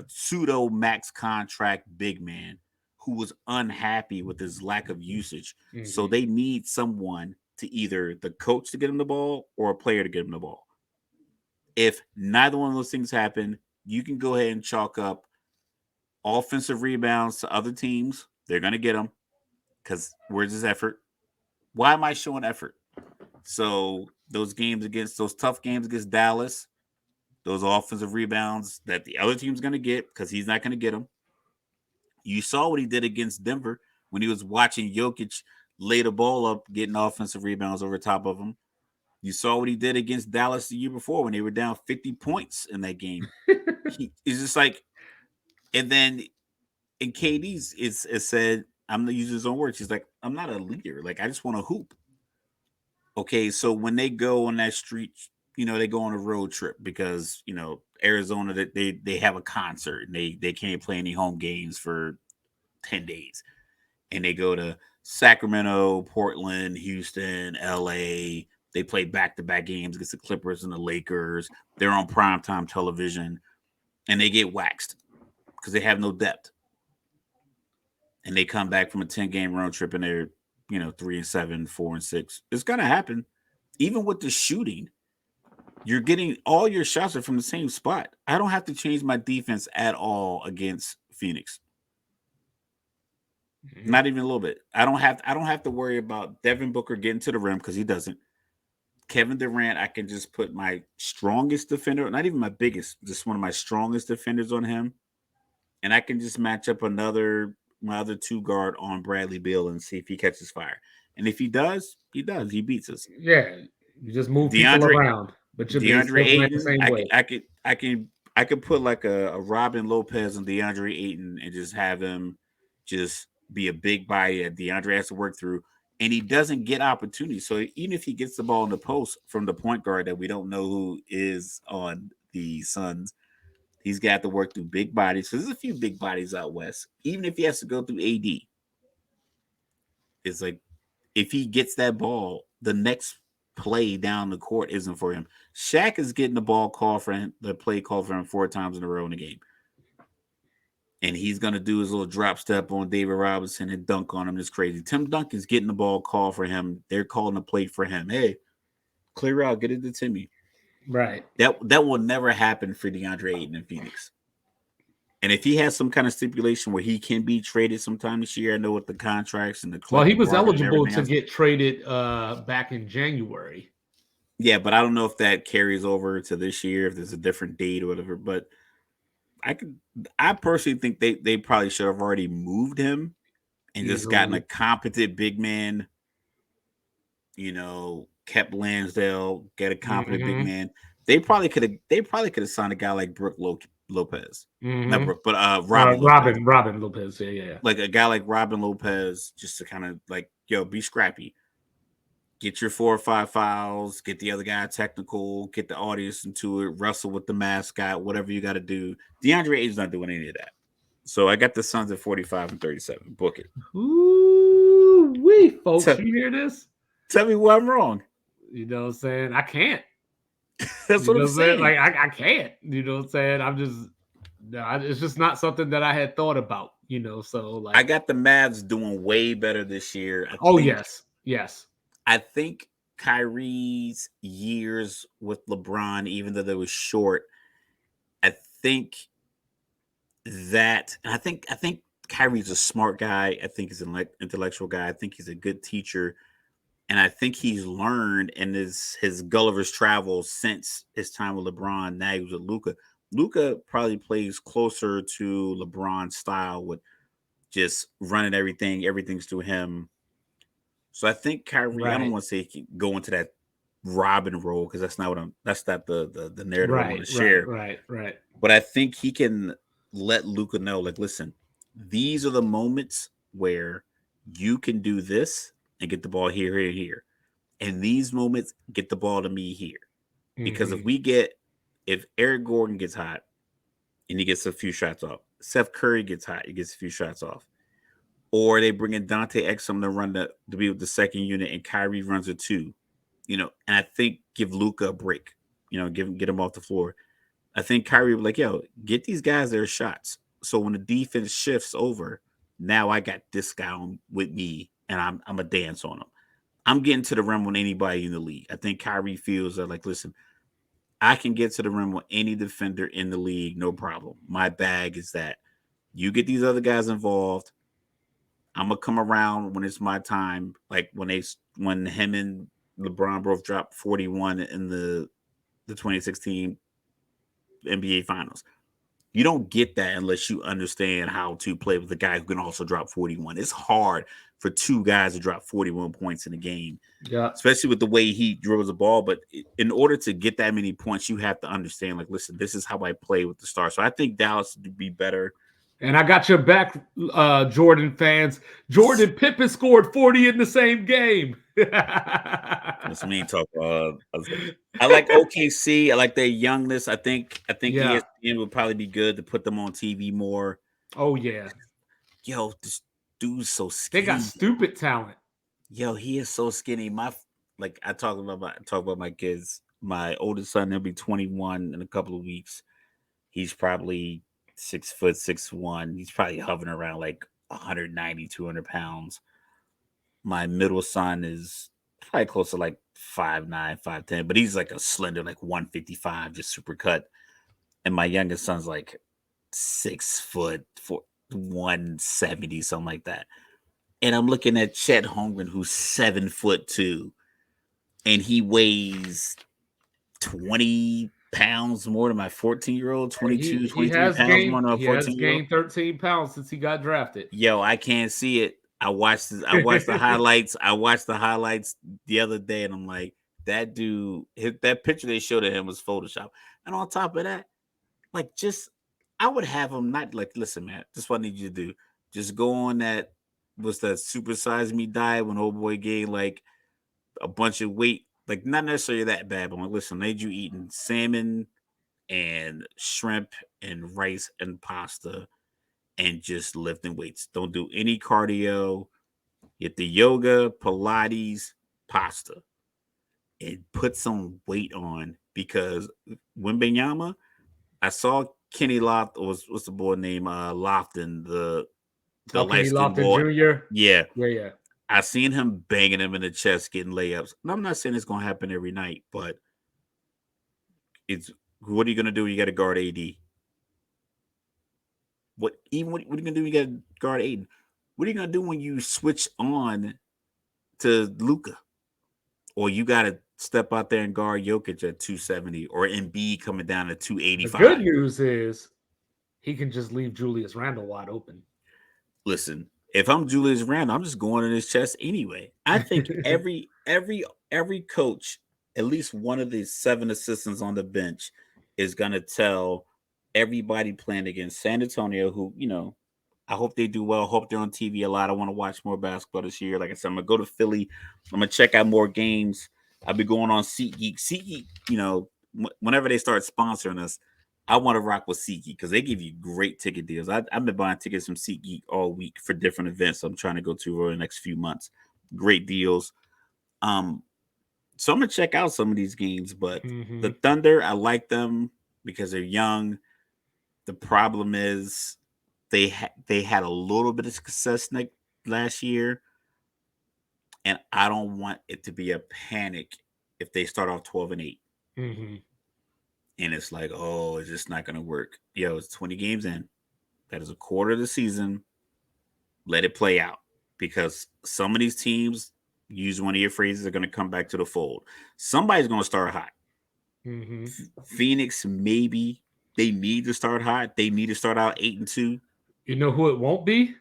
pseudo max contract big man who was unhappy with his lack of usage. So Mhm. they need someone to either the coach to get him the ball or a player to get him the ball. If neither one of those things happen, you can go ahead and chalk up offensive rebounds to other teams. They're going to get them because where's his effort? Why am I showing effort? So those tough games against Dallas, those offensive rebounds that the other team's going to get because he's not going to get them. You saw what he did against Denver when he was watching Jokic lay the ball up, getting offensive rebounds over top of him. You saw what he did against Dallas the year before when they were down 50 points in that game. He's just like, and then in KD's, it said, I'm going to use his own words. He's like, I'm not a leader. Like, I just want to hoop. Okay, so when they go on that street, they go on a road trip because Arizona that they have a concert and they can't play any home games for 10 days, and they go to Sacramento, Portland, Houston, LA. They play back-to-back games against the Clippers and the Lakers. They're on primetime television, and they get waxed because they have no depth. And they come back from a 10-game road trip and they're 3-7, 4-6. It's gonna happen. Even with the shooting, you're getting all your shots are from the same spot. I don't have to change my defense at all against Phoenix. Mhm. Not even a little bit. I don't have to worry about Devin Booker getting to the rim because he doesn't. Kevin Durant, I can just put my strongest defender, not even my biggest, just one of my strongest defenders on him. And I can just match up my other two guard on Bradley Beal and see if he catches fire. And if he does, he does. He beats us. Yeah. You just move people DeAndre around, but you're DeAndre still playing the Ayton, same way. I could put like a Robin Lopez and DeAndre Ayton and just have him just be a big body that DeAndre has to work through. And he doesn't get opportunities. So even if he gets the ball in the post from the point guard that we don't know who is on the Suns, he's got to work through big bodies. So there's a few big bodies out west. Even if he has to go through AD, it's like if he gets that ball, the next play down the court isn't for him. Shaq is getting the ball called for him, the play called for him 4 times in a row in the game. And he's going to do his little drop step on David Robinson and dunk on him. It's crazy. Tim Duncan's getting the ball called for him. They're calling the play for him. Hey, clear out, get it to Timmy. Right. That will never happen for DeAndre Ayton in Phoenix. And if he has some kind of stipulation where he can be traded sometime this year, I know with the contracts and the Well, he collective was bargaining and eligible everything to else. get traded back in January. Yeah, but I don't know if that carries over to this year, if there's a different date or whatever. But I personally think they probably should have already moved him and just gotten a Easily. competent big man, kept Lansdale, get a competent big Mm-hmm. man. They probably could have signed a guy like Brooke Lopez. Not Mm-hmm. Brooke, but Robin Lopez. Robin Lopez. Yeah, yeah. Like a guy like Robin Lopez, just to kind of like, be scrappy. Get your 4 or 5 fouls, get the other guy technical, get the audience into it, wrestle with the mascot, whatever you got to do. DeAndre Ayton's not doing any of that. So I got the Suns at 45 and 37. Book it. Ooh, wee, folks, Tell, you hear this? tell me why I'm wrong. You know what I'm saying? I can't. That's You what know I'm what I'm saying? saying. Like I can't. You know what I'm saying? I'm just no, it's just not something that I had thought about. So I like, got the Mavs doing way better this year. oh yes, yes, I think Kyrie's years with LeBron, even though they were short, I think I think Kyrie's a smart guy. I think he's an intellectual guy. I think he's a good teacher. And I think he's learned in his Gulliver's travels since his time with LeBron. Now he was with Luca. Luca probably plays closer to LeBron's style with just running everything. Everything's to him. So I think Kyrie. I don't right, want to say he can go into that Robin role because that's not what I'm. That's not the narrative I want right, to right, share. right, right. But I think he can let Luca know, like, listen, these are the moments where you can do this and get the ball here, here, here. And these moments, get the ball to me here. Because Hmm. if Eric Gordon gets hot and he gets a few shots off, Seth Curry gets hot, he gets a few shots off, or they bring in Dante Exum to be with the second unit and Kyrie runs a two, and I think give Luca a break, get him off the floor. I think Kyrie would be like, yo, get these guys their shots. So when the defense shifts over, now I got this guy on with me and I'm a dance on him. I'm getting to the rim with anybody in the league. I think Kyrie feels that, like, listen, I can get to the rim with any defender in the league, no problem. My bag is that you get these other guys involved. I'm gonna come around when it's my time. Like when him and LeBron both dropped 41 in the 2016 NBA Finals. You don't get that unless you understand how to play with a guy who can also drop 41. It's hard for two guys to drop 41 points in a game, Yeah. especially with the way he dribbles the ball. But in order to get that many points, you have to understand, like, listen, this is how I play with the stars. So I think Dallas would be better. And I got your back, Jordan fans. Jordan Pippen scored 40 in the same game. Listen, me talk. I like OKC. I like their youngness. I think Yeah. ESPN would probably be good to put them on TV more. Oh yeah. Yo, this dude's so They got skinny. stupid talent. Yo, he is so skinny. I talk about my kids. My oldest son, he'll be 21 in a couple of weeks. He's probably 6 foot 6'1". He's probably hovering around like 190, 200 pounds. My middle son is probably close to like 5'9", 5'10", but he's like a slender, like 155, just super cut. And my youngest son's like 6 foot 170, something like that. And I'm looking at Chet Holmgren, who's 7'2", and he weighs 20 pounds more than my 14-year-old, He 22, he 23 has pounds more gained than my he has 14-year-old. gained 13 pounds since he got drafted. Yo, I can't see it. I watched the highlights. I watched the highlights the other day, and I'm like, that dude, that picture they showed of him was Photoshop. And on top of that, like, just I would have him not like, listen, man, this is what I need you to do. Just go on that super size me diet when old boy gained like a bunch of weight, like not necessarily that bad, but I'm like, listen, I need you eating salmon and shrimp and rice and pasta and just lifting weights. Don't do any cardio. Get the yoga, Pilates, pasta, and put some weight on because Wimbenyama, I saw Kenny Loft, or what's the boy name? Lofton, the Oh, light Kenny skinned Lofton boy. Jr. Yeah. Yeah, yeah. I seen him banging him in the chest, getting layups. And I'm not saying it's gonna happen every night, but it's what are you gonna do? You got to guard AD. What are you gonna do? You got to guard Aiden. What are you gonna do when you switch on to Luca, or you got to step out there and guard Jokic at 270, or Embiid coming down at The good 285? news is he can just leave Julius Randle wide open. Listen, if I'm Julius Randle, I'm just going in his chest anyway. I think every coach, at least one of the 7 assistants on the bench, is gonna tell everybody playing against San Antonio, who, I hope they do well. I hope they're on TV a lot. I want to watch more basketball this year. Like I said, I'm gonna go to Philly. I'm gonna check out more games. I'll be going on SeatGeek. SeatGeek, whenever they start sponsoring us, I want to rock with SeatGeek because they give you great ticket deals. I've been buying tickets from SeatGeek all week for different events I'm trying to go to over the next few months. Great deals. Um, so I'm gonna check out some of these games, but the Thunder, I like them because they're young. The problem is they had a little bit of success last year, and I don't want it to be a panic if they start off 12-8. And it's like, oh, it's just not gonna work. Yo, it's 20 games in. That is a quarter of the season. Let it play out because some of these teams, use one of your phrases, are going to come back to the fold. Somebody's going to start hot. Phoenix, maybe they need to start hot. They need to start out 8-2. You know who it won't be?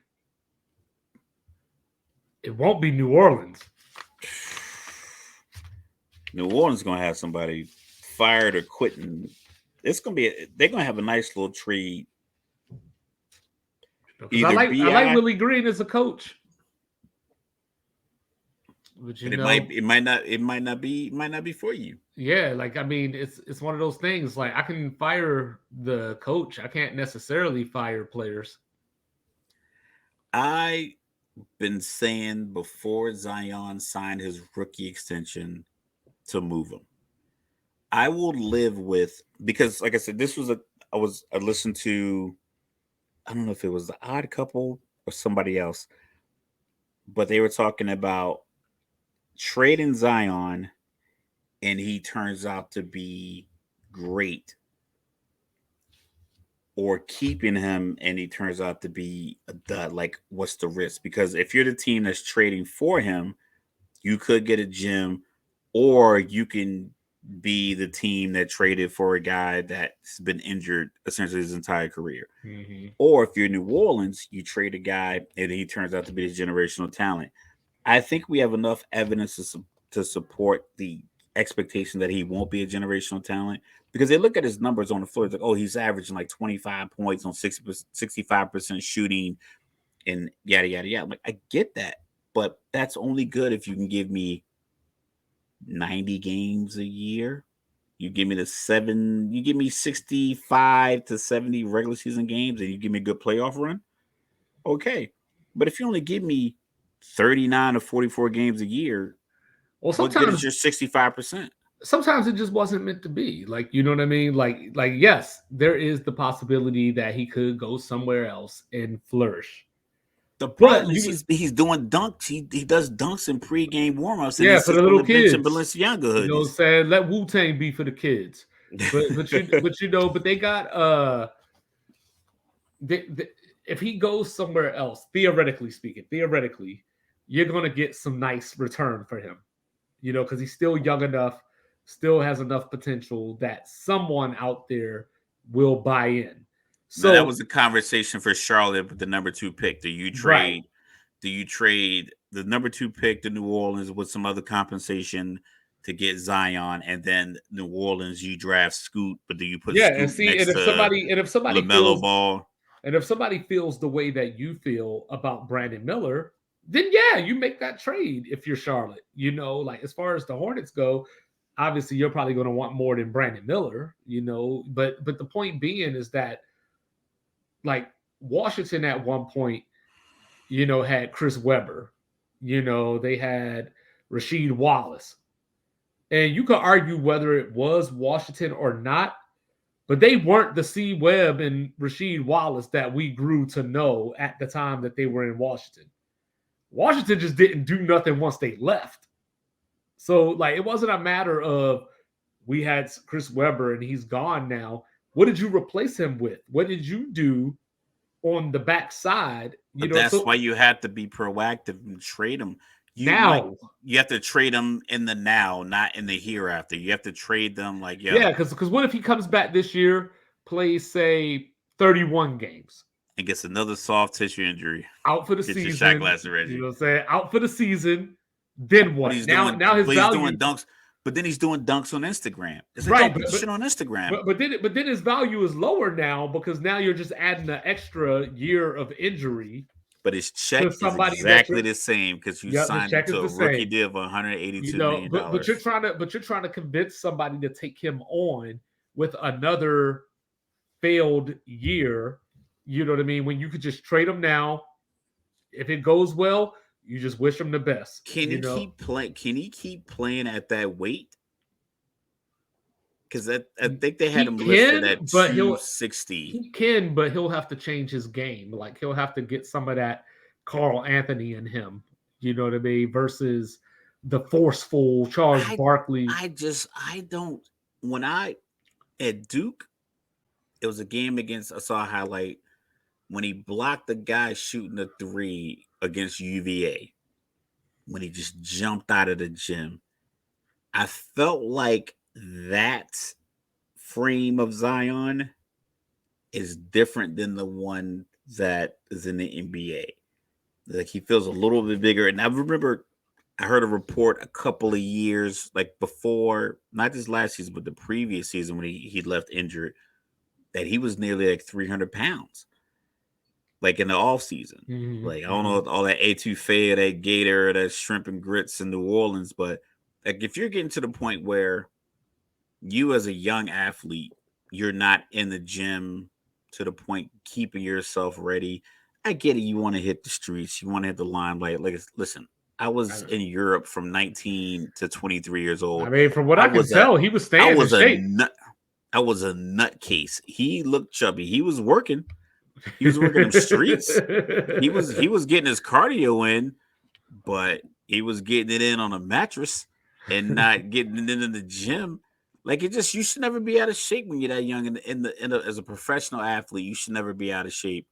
It won't be New Orleans. New Orleans is going to have somebody fired or quitting. It's going to be. They're going to have a nice little trade. I like Willie Green as a coach. But it might not be for you. Yeah, like I mean, it's one of those things. Like I can fire the coach, I can't necessarily fire players. I've been saying before Zion signed his rookie extension to move him. I will live with, because like I said, I listened to, I don't know if it was the Odd Couple or somebody else, but they were talking about trading Zion and he turns out to be great, or keeping him and he turns out to be a dud. Like, what's the risk? Because if you're the team that's trading for him, you could get a gem, or you can be the team that traded for a guy that's been injured essentially his entire career. Or if you're New Orleans, you trade a guy and he turns out to be a generational talent. I think we have enough evidence to support the expectation that he won't be a generational talent, because they look at his numbers on the floor. It's like, oh, he's averaging like 25 points on 65% shooting and yada, yada, yada. I'm like, I get that, but that's only good if you can give me 90 games a year. You give me 65 to 70 regular season games and you give me a good playoff run. Okay. But if you only give me 39 or 44 games a year, well, sometimes what good is your 65%? Sometimes it just wasn't meant to be. Like, you know what I mean? Like, yes, there is the possibility that he could go somewhere else and flourish. The problem is he's doing dunks. He does dunks in pregame warmups. Yeah, for the little kids. Balenciaga hoodies. You know what I'm saying? Let Wu-Tang be for the kids. But they got if he goes somewhere else, theoretically speaking, you're gonna get some nice return for him. You know, because he's still young enough, still has enough potential that someone out there will buy in. So now, that was a conversation for Charlotte with the number 2 pick. Do you trade the number 2 pick to New Orleans with some other compensation to get Zion, and then New Orleans you draft Scoot, but do you put Scoot next to LaMelo Ball? And if somebody feels the way that you feel about Brandon Miller, then yeah, you make that trade if you're Charlotte. You know, like as far as the Hornets go, obviously you're probably going to want more than Brandon Miller, you know, but the point being is that like Washington at one point, you know, had Chris Webber, you know, they had Rasheed Wallace. And you could argue whether it was Washington or not, but they weren't the C. Webb and Rasheed Wallace that we grew to know at the time that they were in Washington. Washington just didn't do nothing once they left. So, like, it wasn't a matter of we had Chris Webber and he's gone now. What did you replace him with? What did you do on the backside? That's why you have to be proactive and trade him. You have to trade them in the now, not in the hereafter. You have to trade them like, yeah, because what if he comes back this year, plays, say, 31 games? And gets another soft tissue injury. Out for the season. Shaq Lasseretti. You know what I'm saying? Out for the season. Then what? Now his value. Doing dunks, but then he's doing dunks on Instagram. It's like, don't put shit on Instagram. But then his value is lower now because now you're just adding an extra year of injury. But his check is exactly the same because you signed him to a rookie deal of $182 million. But you're trying to convince somebody to take him on with another failed year. You know what I mean? When you could just trade him now, if it goes well, you just wish him the best. Can he keep playing? Can he keep playing at that weight? Because I think they had him listed at 260. He can, but he'll have to change his game. Like he'll have to get some of that Carl Anthony in him. You know what I mean? Versus the forceful Charles Barkley. I don't. When at Duke, it was a game against. I saw a highlight when he blocked the guy shooting a three against UVA. When he just jumped out of the gym, I felt like that frame of Zion is different than the one that is in the NBA. Like he feels a little bit bigger. And I remember I heard a report a couple of years like before, not just last season, but the previous season when he left injured, that he was nearly like 300 pounds. Like in the off season. Mm-hmm. Like I don't know all that etouffee, that gator, that shrimp and grits in New Orleans, but like if you're getting to the point where you as a young athlete, you're not in the gym to the point keeping yourself ready. I get it. You want to hit the streets. You want to hit the limelight. Like, listen, I was in Europe from 19 to 23 years old. I mean, from what I can tell, he was staying in shape. I was a nutcase. He looked chubby. He was working. He was working in the streets. He was getting his cardio in, but he was getting it in on a mattress and not getting it in the gym. Like you should never be out of shape when you're that young. As a professional athlete, you should never be out of shape.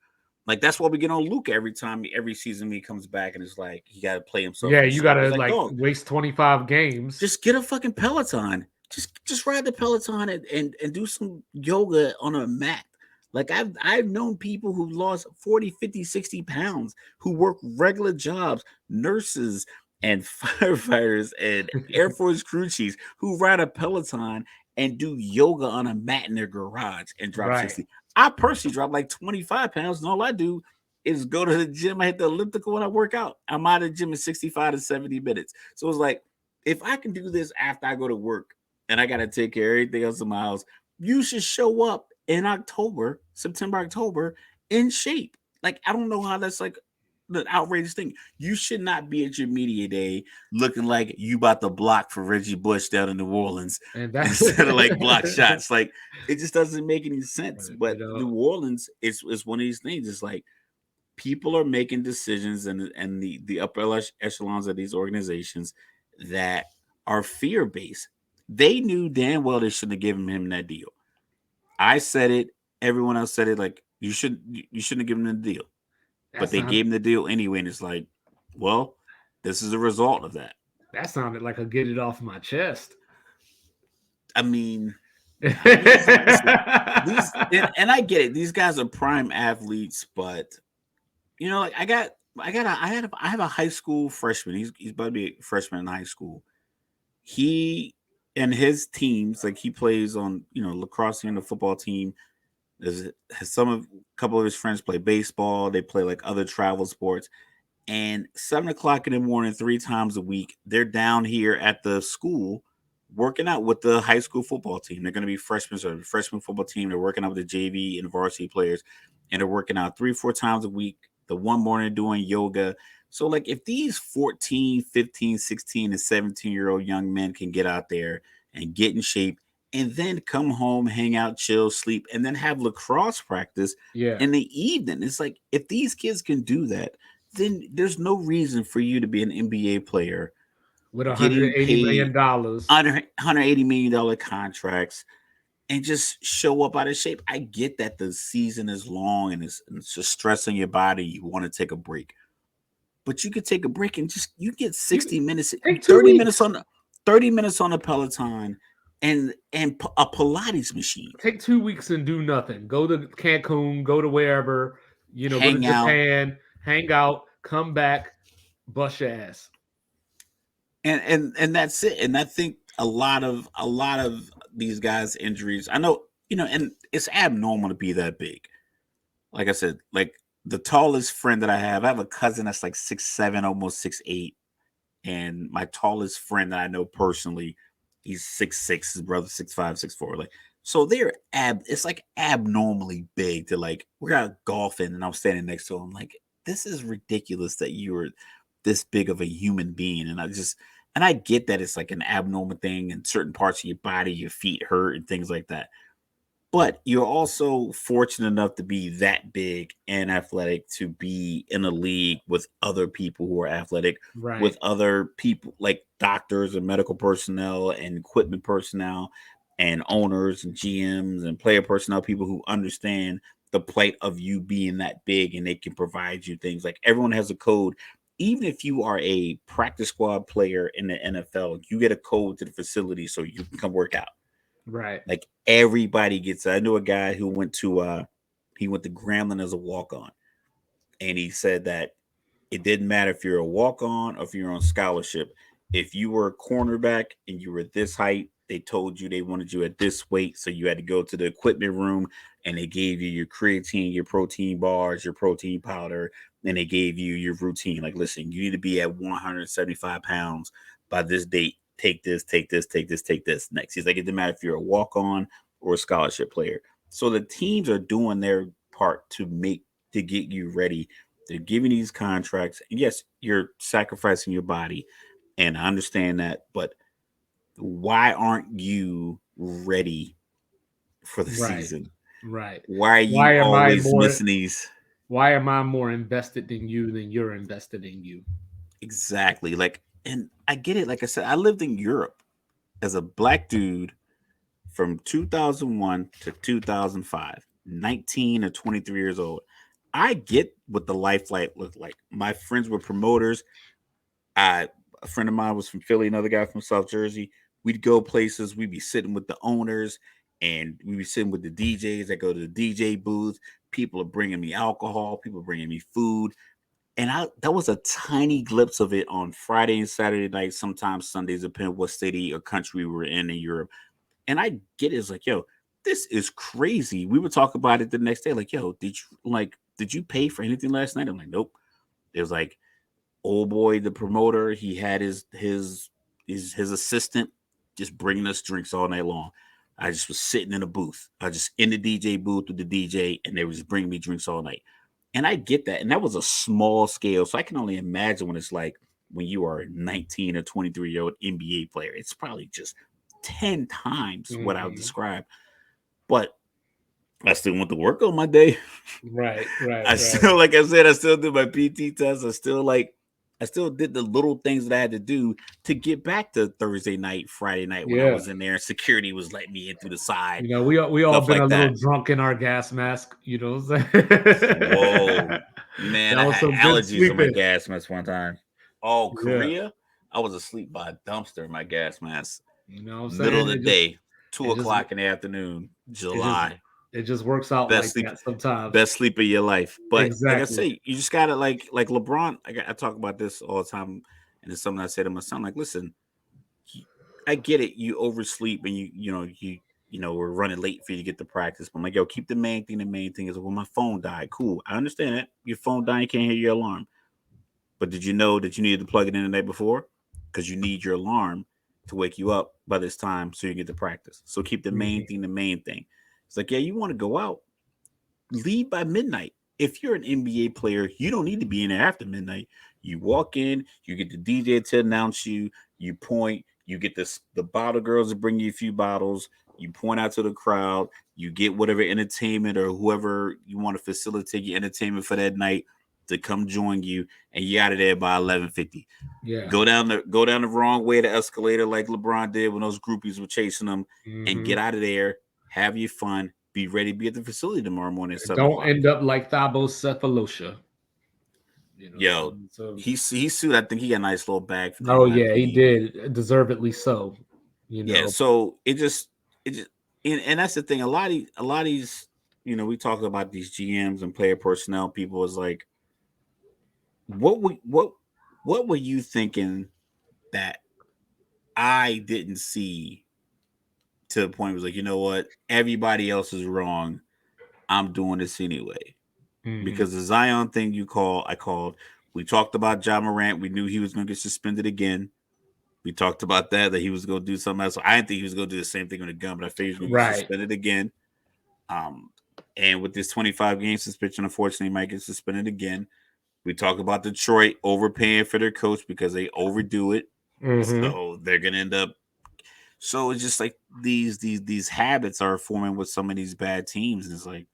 Like that's why we get on Luke every season he comes back and it's like he got to play himself. Yeah, you got to like waste 25 games. Just get a fucking Peloton. Just ride the Peloton and do some yoga on a mat. Like I've known people who lost 40, 50, 60 pounds who work regular jobs, nurses and firefighters and Air Force crew chiefs who ride a Peloton and do yoga on a mat in their garage and drop 60. I personally drop like 25 pounds, and all I do is go to the gym. I hit the elliptical and I work out. I'm out of the gym in 65 to 70 minutes. So it's like, if I can do this after I go to work and I got to take care of everything else in my house, you should show up in September, October in shape. Like, I don't know how that's like the outrageous thing. You should not be at your media day looking like you about to block for Reggie Bush down in New Orleans instead of like block shots. Like it just doesn't make any sense. But New Orleans is one of these things. It's like people are making decisions and the upper echelons of these organizations that are fear based. They knew damn well they shouldn't have given him that deal. I said it. Everyone else said it. Like you shouldn't have given him the deal. But they gave him the deal anyway, and it's like, well, this is a result of that. That sounded like a get it off my chest. I mean, and I get it. These guys are prime athletes, but you know, like I have a high school freshman. He's about to be a freshman in high school. He and his teams, like he plays on, lacrosse and the football team. A couple of his friends play baseball. They play like other travel sports. And 7:00 in the morning, 3 times a week, they're down here at the school working out with the high school football team. They're going to be freshmen, so the freshman football team. They're working out with the JV and varsity players, and they're working out 3-4 times a week. The one morning doing yoga. So like if these 14, 15, 16, and 17-year-old young men can get out there and get in shape, and then come home, hang out, chill, sleep, and then have lacrosse practice in the evening. It's like, if these kids can do that, then there's no reason for you to be an NBA player with $180 million, $180 million contracts, and just show up out of shape. I get that the season is long and it's just stress on your body. You want to take a break, but you could take a break and you get 60 minutes, 30 minutes on the Peloton. And a Pilates machine. Take 2 weeks and do nothing. Go to Cancun, go to wherever, go to Japan, hang out, come back, bust your ass. And that's it. And I think a lot of these guys' injuries, I know, and it's abnormal to be that big. Like I said, like the tallest friend that I have a cousin that's like 6'7", almost 6'8", and my tallest friend that I know personally, he's 6'6", his brother 6'5", 6'4". Like, So they're it's like abnormally big to like we're out golfing and I'm standing next to them like this is ridiculous that you're this big of a human being and I get that it's like an abnormal thing in certain parts of your body, your feet hurt and things like that. But you're also fortunate enough to be that big and athletic to be in a league with other people who are athletic, Right. with other people like doctors and medical personnel and equipment personnel and owners and GMs and player personnel, people who understand the plight of you being that big and they can provide you things. Like everyone has a code. Even if you are a practice squad player in the NFL, you get a code to the facility so you can come work out. Right. Like everybody gets. I knew a guy who he went to Grambling as a walk on, and he said that it didn't matter if you're a walk on or if you're on scholarship. If you were a cornerback and you were this height, they told you they wanted you at this weight, so you had to go to the equipment room and they gave you your creatine, your protein bars, your protein powder, and they gave you your routine. Like, listen, you need to be at 175 pounds by this date. Take this, take this, take this, take this. Next, he's like, it doesn't matter if you're a walk on or a scholarship player. So the teams are doing their part to get you ready. They're giving these contracts. Yes, you're sacrificing your body, and I understand that, but why aren't you ready for the Right. season? Right. Why are you Why am I always more missing these? why am I more invested in you than you're invested in you? Exactly. Like, and I get it. Like I said, I lived in Europe as a black dude from 2001 to 2005, 19 or 23 years old. I get what the life light looked like. My friends were promoters. I A friend of mine was from Philly, another guy from South Jersey. We'd go places, we'd be sitting with the owners and we'd be sitting with the DJs that go to the DJ booth. People are bringing me alcohol, people bringing me food. And I that was a tiny glimpse of it on Friday and Saturday night, sometimes Sundays, depending what city or country we were in Europe. And I get it. It's like, yo, this is crazy. We would talk about it the next day. Like, yo, did you pay for anything last night? I'm like, nope. It was like, old boy, the promoter, he had his assistant just bringing us drinks all night long. I just was sitting in a booth. I just in the DJ booth with the DJ, and they were just bringing me drinks all night. And I get that, and that was a small scale. So I can only imagine when it's like when you are a 19 or 23-year-old NBA player. It's probably just 10 times what I would Mhm. describe. But I still went to work on my day. Right, right, I right. still, like I said, I still did my PT test. I still did the little things that I had to do to get back to Thursday night, Friday night when I Yeah. was in there and security was letting me in through the side, We all stuff been a like little that. drunk in our gas mask, you know what I'm Whoa, saying? man, That I was had some good allergies on my sleeping. gas mask one time. Oh, Yeah. Korea, I was asleep by a dumpster in my gas mask, You know what I'm middle of saying? the day, two It just o'clock in the afternoon, it just July. it just works out Best like sleep, that sometimes. best sleep of your life. But like I Exactly. say, you just gotta like LeBron. I talk about this all the time, and it's something I say to my son. Like, listen, I get it. You oversleep, and we're running late for you to get to practice. But I'm like, yo, keep the main thing. The main thing is, well, my phone died. Cool, I understand that. Your phone died, you can't hear your alarm. But did you know that you needed to plug it in the night before? Because you need your alarm to wake you up by this time so you get to practice. So keep the main Mhm. thing the main thing. It's like, yeah, you want to go out, leave by midnight. If you're an NBA player, you don't need to be in there after midnight. You walk in, you get the DJ to announce you, you point, you get the bottle girls to bring you a few bottles, you point out to the crowd, you get whatever entertainment or whoever you want to facilitate your entertainment for that night to come join you, and you out of there by 11:50. Yeah. Go down the wrong way the escalator like LeBron did when those groupies were chasing him, and Mhm. get out of there. Have your fun. Be ready to be at the facility tomorrow morning at seven Don't o'clock. end up like Thabo Cephalosha. You know, Yo, so he sued. I think he got a nice little bag from oh yeah, he NYPD. did deservedly so. You Yeah, know, so it just and that's the thing. A lot of these, we talk about these GMs and player personnel people is like, what we what were you thinking that I didn't see to the point where it was like, you know what, everybody else is wrong. I'm doing this anyway. Mhm. Because the Zion thing I called. We talked about Ja Morant. We knew he was going to get suspended again. We talked about that he was going to do something else. I didn't think he was going to do the same thing with a gun, but I figured he was going to get suspended again. And with this 25-game suspension, unfortunately, he might get suspended again. We talk about Detroit overpaying for their coach because they overdo it. So they're going to end up. So it's just like these habits are forming with some of these bad teams. And it's like,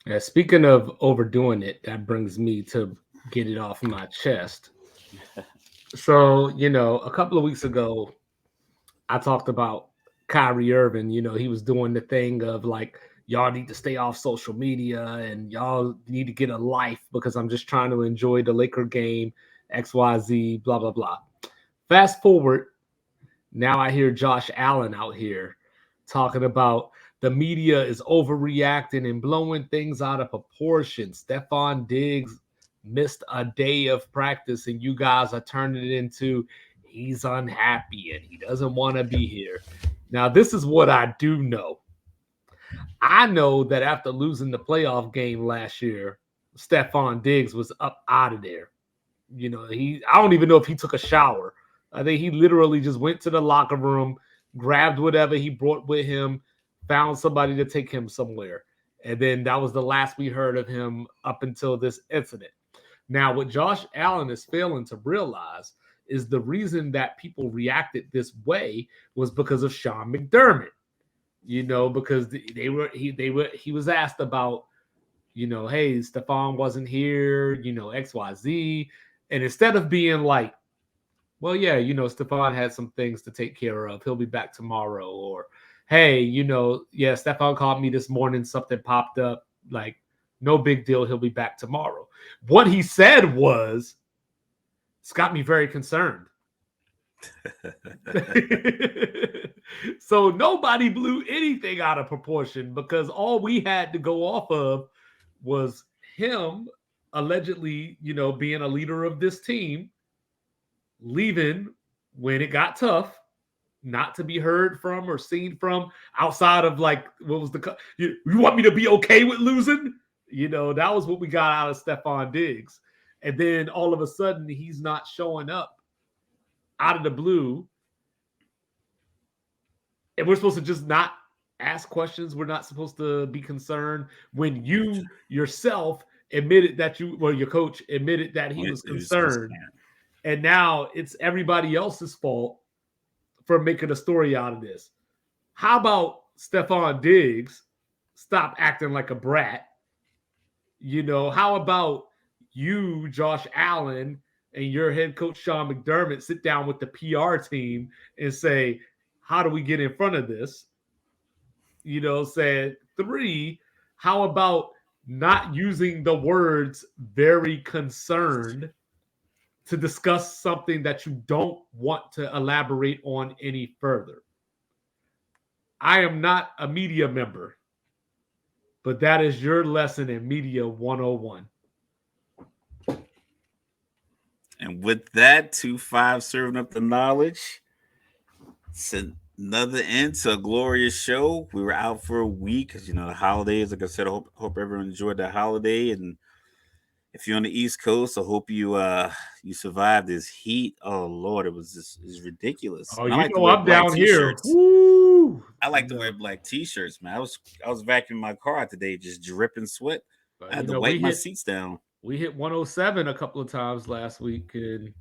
yeah, speaking of overdoing it, that brings me to get it off my chest. So, a couple of weeks ago, I talked about Kyrie Irving. He was doing the thing of like, y'all need to stay off social media and y'all need to get a life because I'm just trying to enjoy the Laker game, XYZ, blah, blah, blah. Fast forward, now I hear Josh Allen out here talking about the media is overreacting and blowing things out of proportion. Stephon Diggs missed a day of practice and you guys are turning it into he's unhappy and he doesn't want to be here. Now, this is what I do know. I know that after losing the playoff game last year, Stephon Diggs was up out of there. I don't even know if he took a shower. I think he literally just went to the locker room, grabbed whatever he brought with him, found somebody to take him somewhere. And then that was the last we heard of him up until this incident. Now, what Josh Allen is failing to realize is the reason that people reacted this way was because of Sean McDermott. Because he was asked about, hey, Stephon wasn't here, XYZ. And instead of being like, well, yeah, Stephon had some things to take care of. He'll be back tomorrow. Or, hey, yeah, Stephon called me this morning. Something popped up. Like, no big deal. He'll be back tomorrow. What he said was, it's got me very concerned. So nobody blew anything out of proportion because all we had to go off of was him allegedly, being a leader of this team, leaving when it got tough, not to be heard from or seen from outside of like, what was you want me to be okay with losing? That was what we got out of Stephon Diggs. And then all of a sudden he's not showing up out of the blue. And we're supposed to just not ask questions. We're not supposed to be concerned when you yourself admitted that your coach admitted that he was concerned. And now it's everybody else's fault for making a story out of this. How about Stephon Diggs stop acting like a brat? How about you, Josh Allen, and your head coach, Sean McDermott, sit down with the PR team and say, how do we get in front of this? Said 3, how about not using the words very concerned to discuss something that you don't want to elaborate on any further? I am not a media member, but that is your lesson in Media 101. And with that, 2-5 serving up the knowledge. It's another end to a glorious show. We were out for a week because the holidays. Like I said, I hope everyone enjoyed the holiday. And if you're on the East Coast, I hope you survived this heat. Oh Lord, it's ridiculous. Oh, I'm down here. Woo! I like to wear black t-shirts, man. I was vacuuming my car out today, just dripping sweat. I had to wipe my seats down. We hit 107 a couple of times last week. And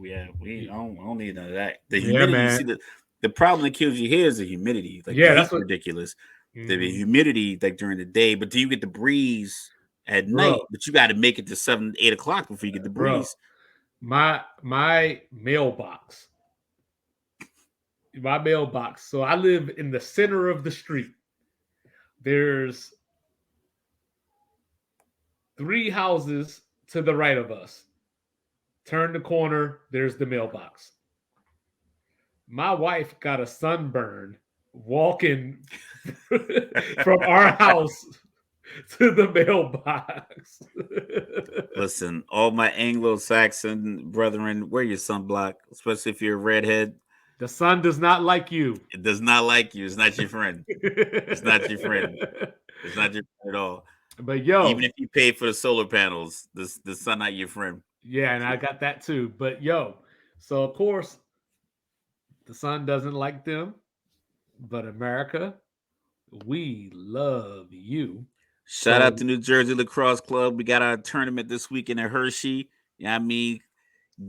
yeah, I don't need none of that. The humidity, you see the problem that kills you here is the humidity. Like, that's ridiculous. The humidity, like during the day, but do you get the breeze at night? But you got to make it to 7, 8 o'clock before you get the breeze. My mailbox. So I live in the center of the street. There's 3 houses to the right of us. Turn the corner, there's the mailbox. My wife got a sunburn walking from our house to the mailbox. Listen, all my Anglo-Saxon brethren, wear your sunblock, especially if you're a redhead. The sun does not like you. It does not like you. It's not your friend. It's not your friend. It's not your friend at all. But even if you pay for the solar panels, the sun not your friend. Yeah, and I got that too. But so of course, The sun doesn't like them, but America, we love you. Shout out to New Jersey Lacrosse Club. We got our tournament this weekend at Hershey. Yeah, I mean,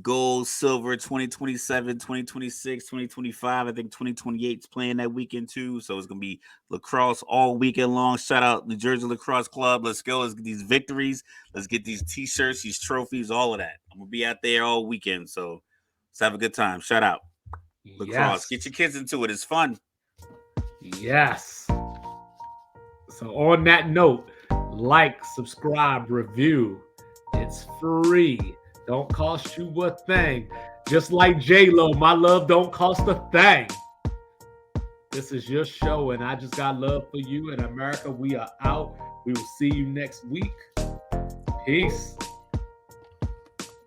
gold, silver, 2027, 2026, 2025. I think 2028 is playing that weekend too. So it's going to be lacrosse all weekend long. Shout out New Jersey Lacrosse Club. Let's go. Let's get these victories. Let's get these t-shirts, these trophies, all of that. I'm going to be out there all weekend. So let's have a good time. Shout out. Lacrosse. Yes. Get your kids into it. It's fun. Yes. So on that note, like, subscribe, review. It's free. Don't cost you a thing. Just like J-Lo, my love don't cost a thing. This is your show, and I just got love for you. In America, we are out. We will see you next week. Peace.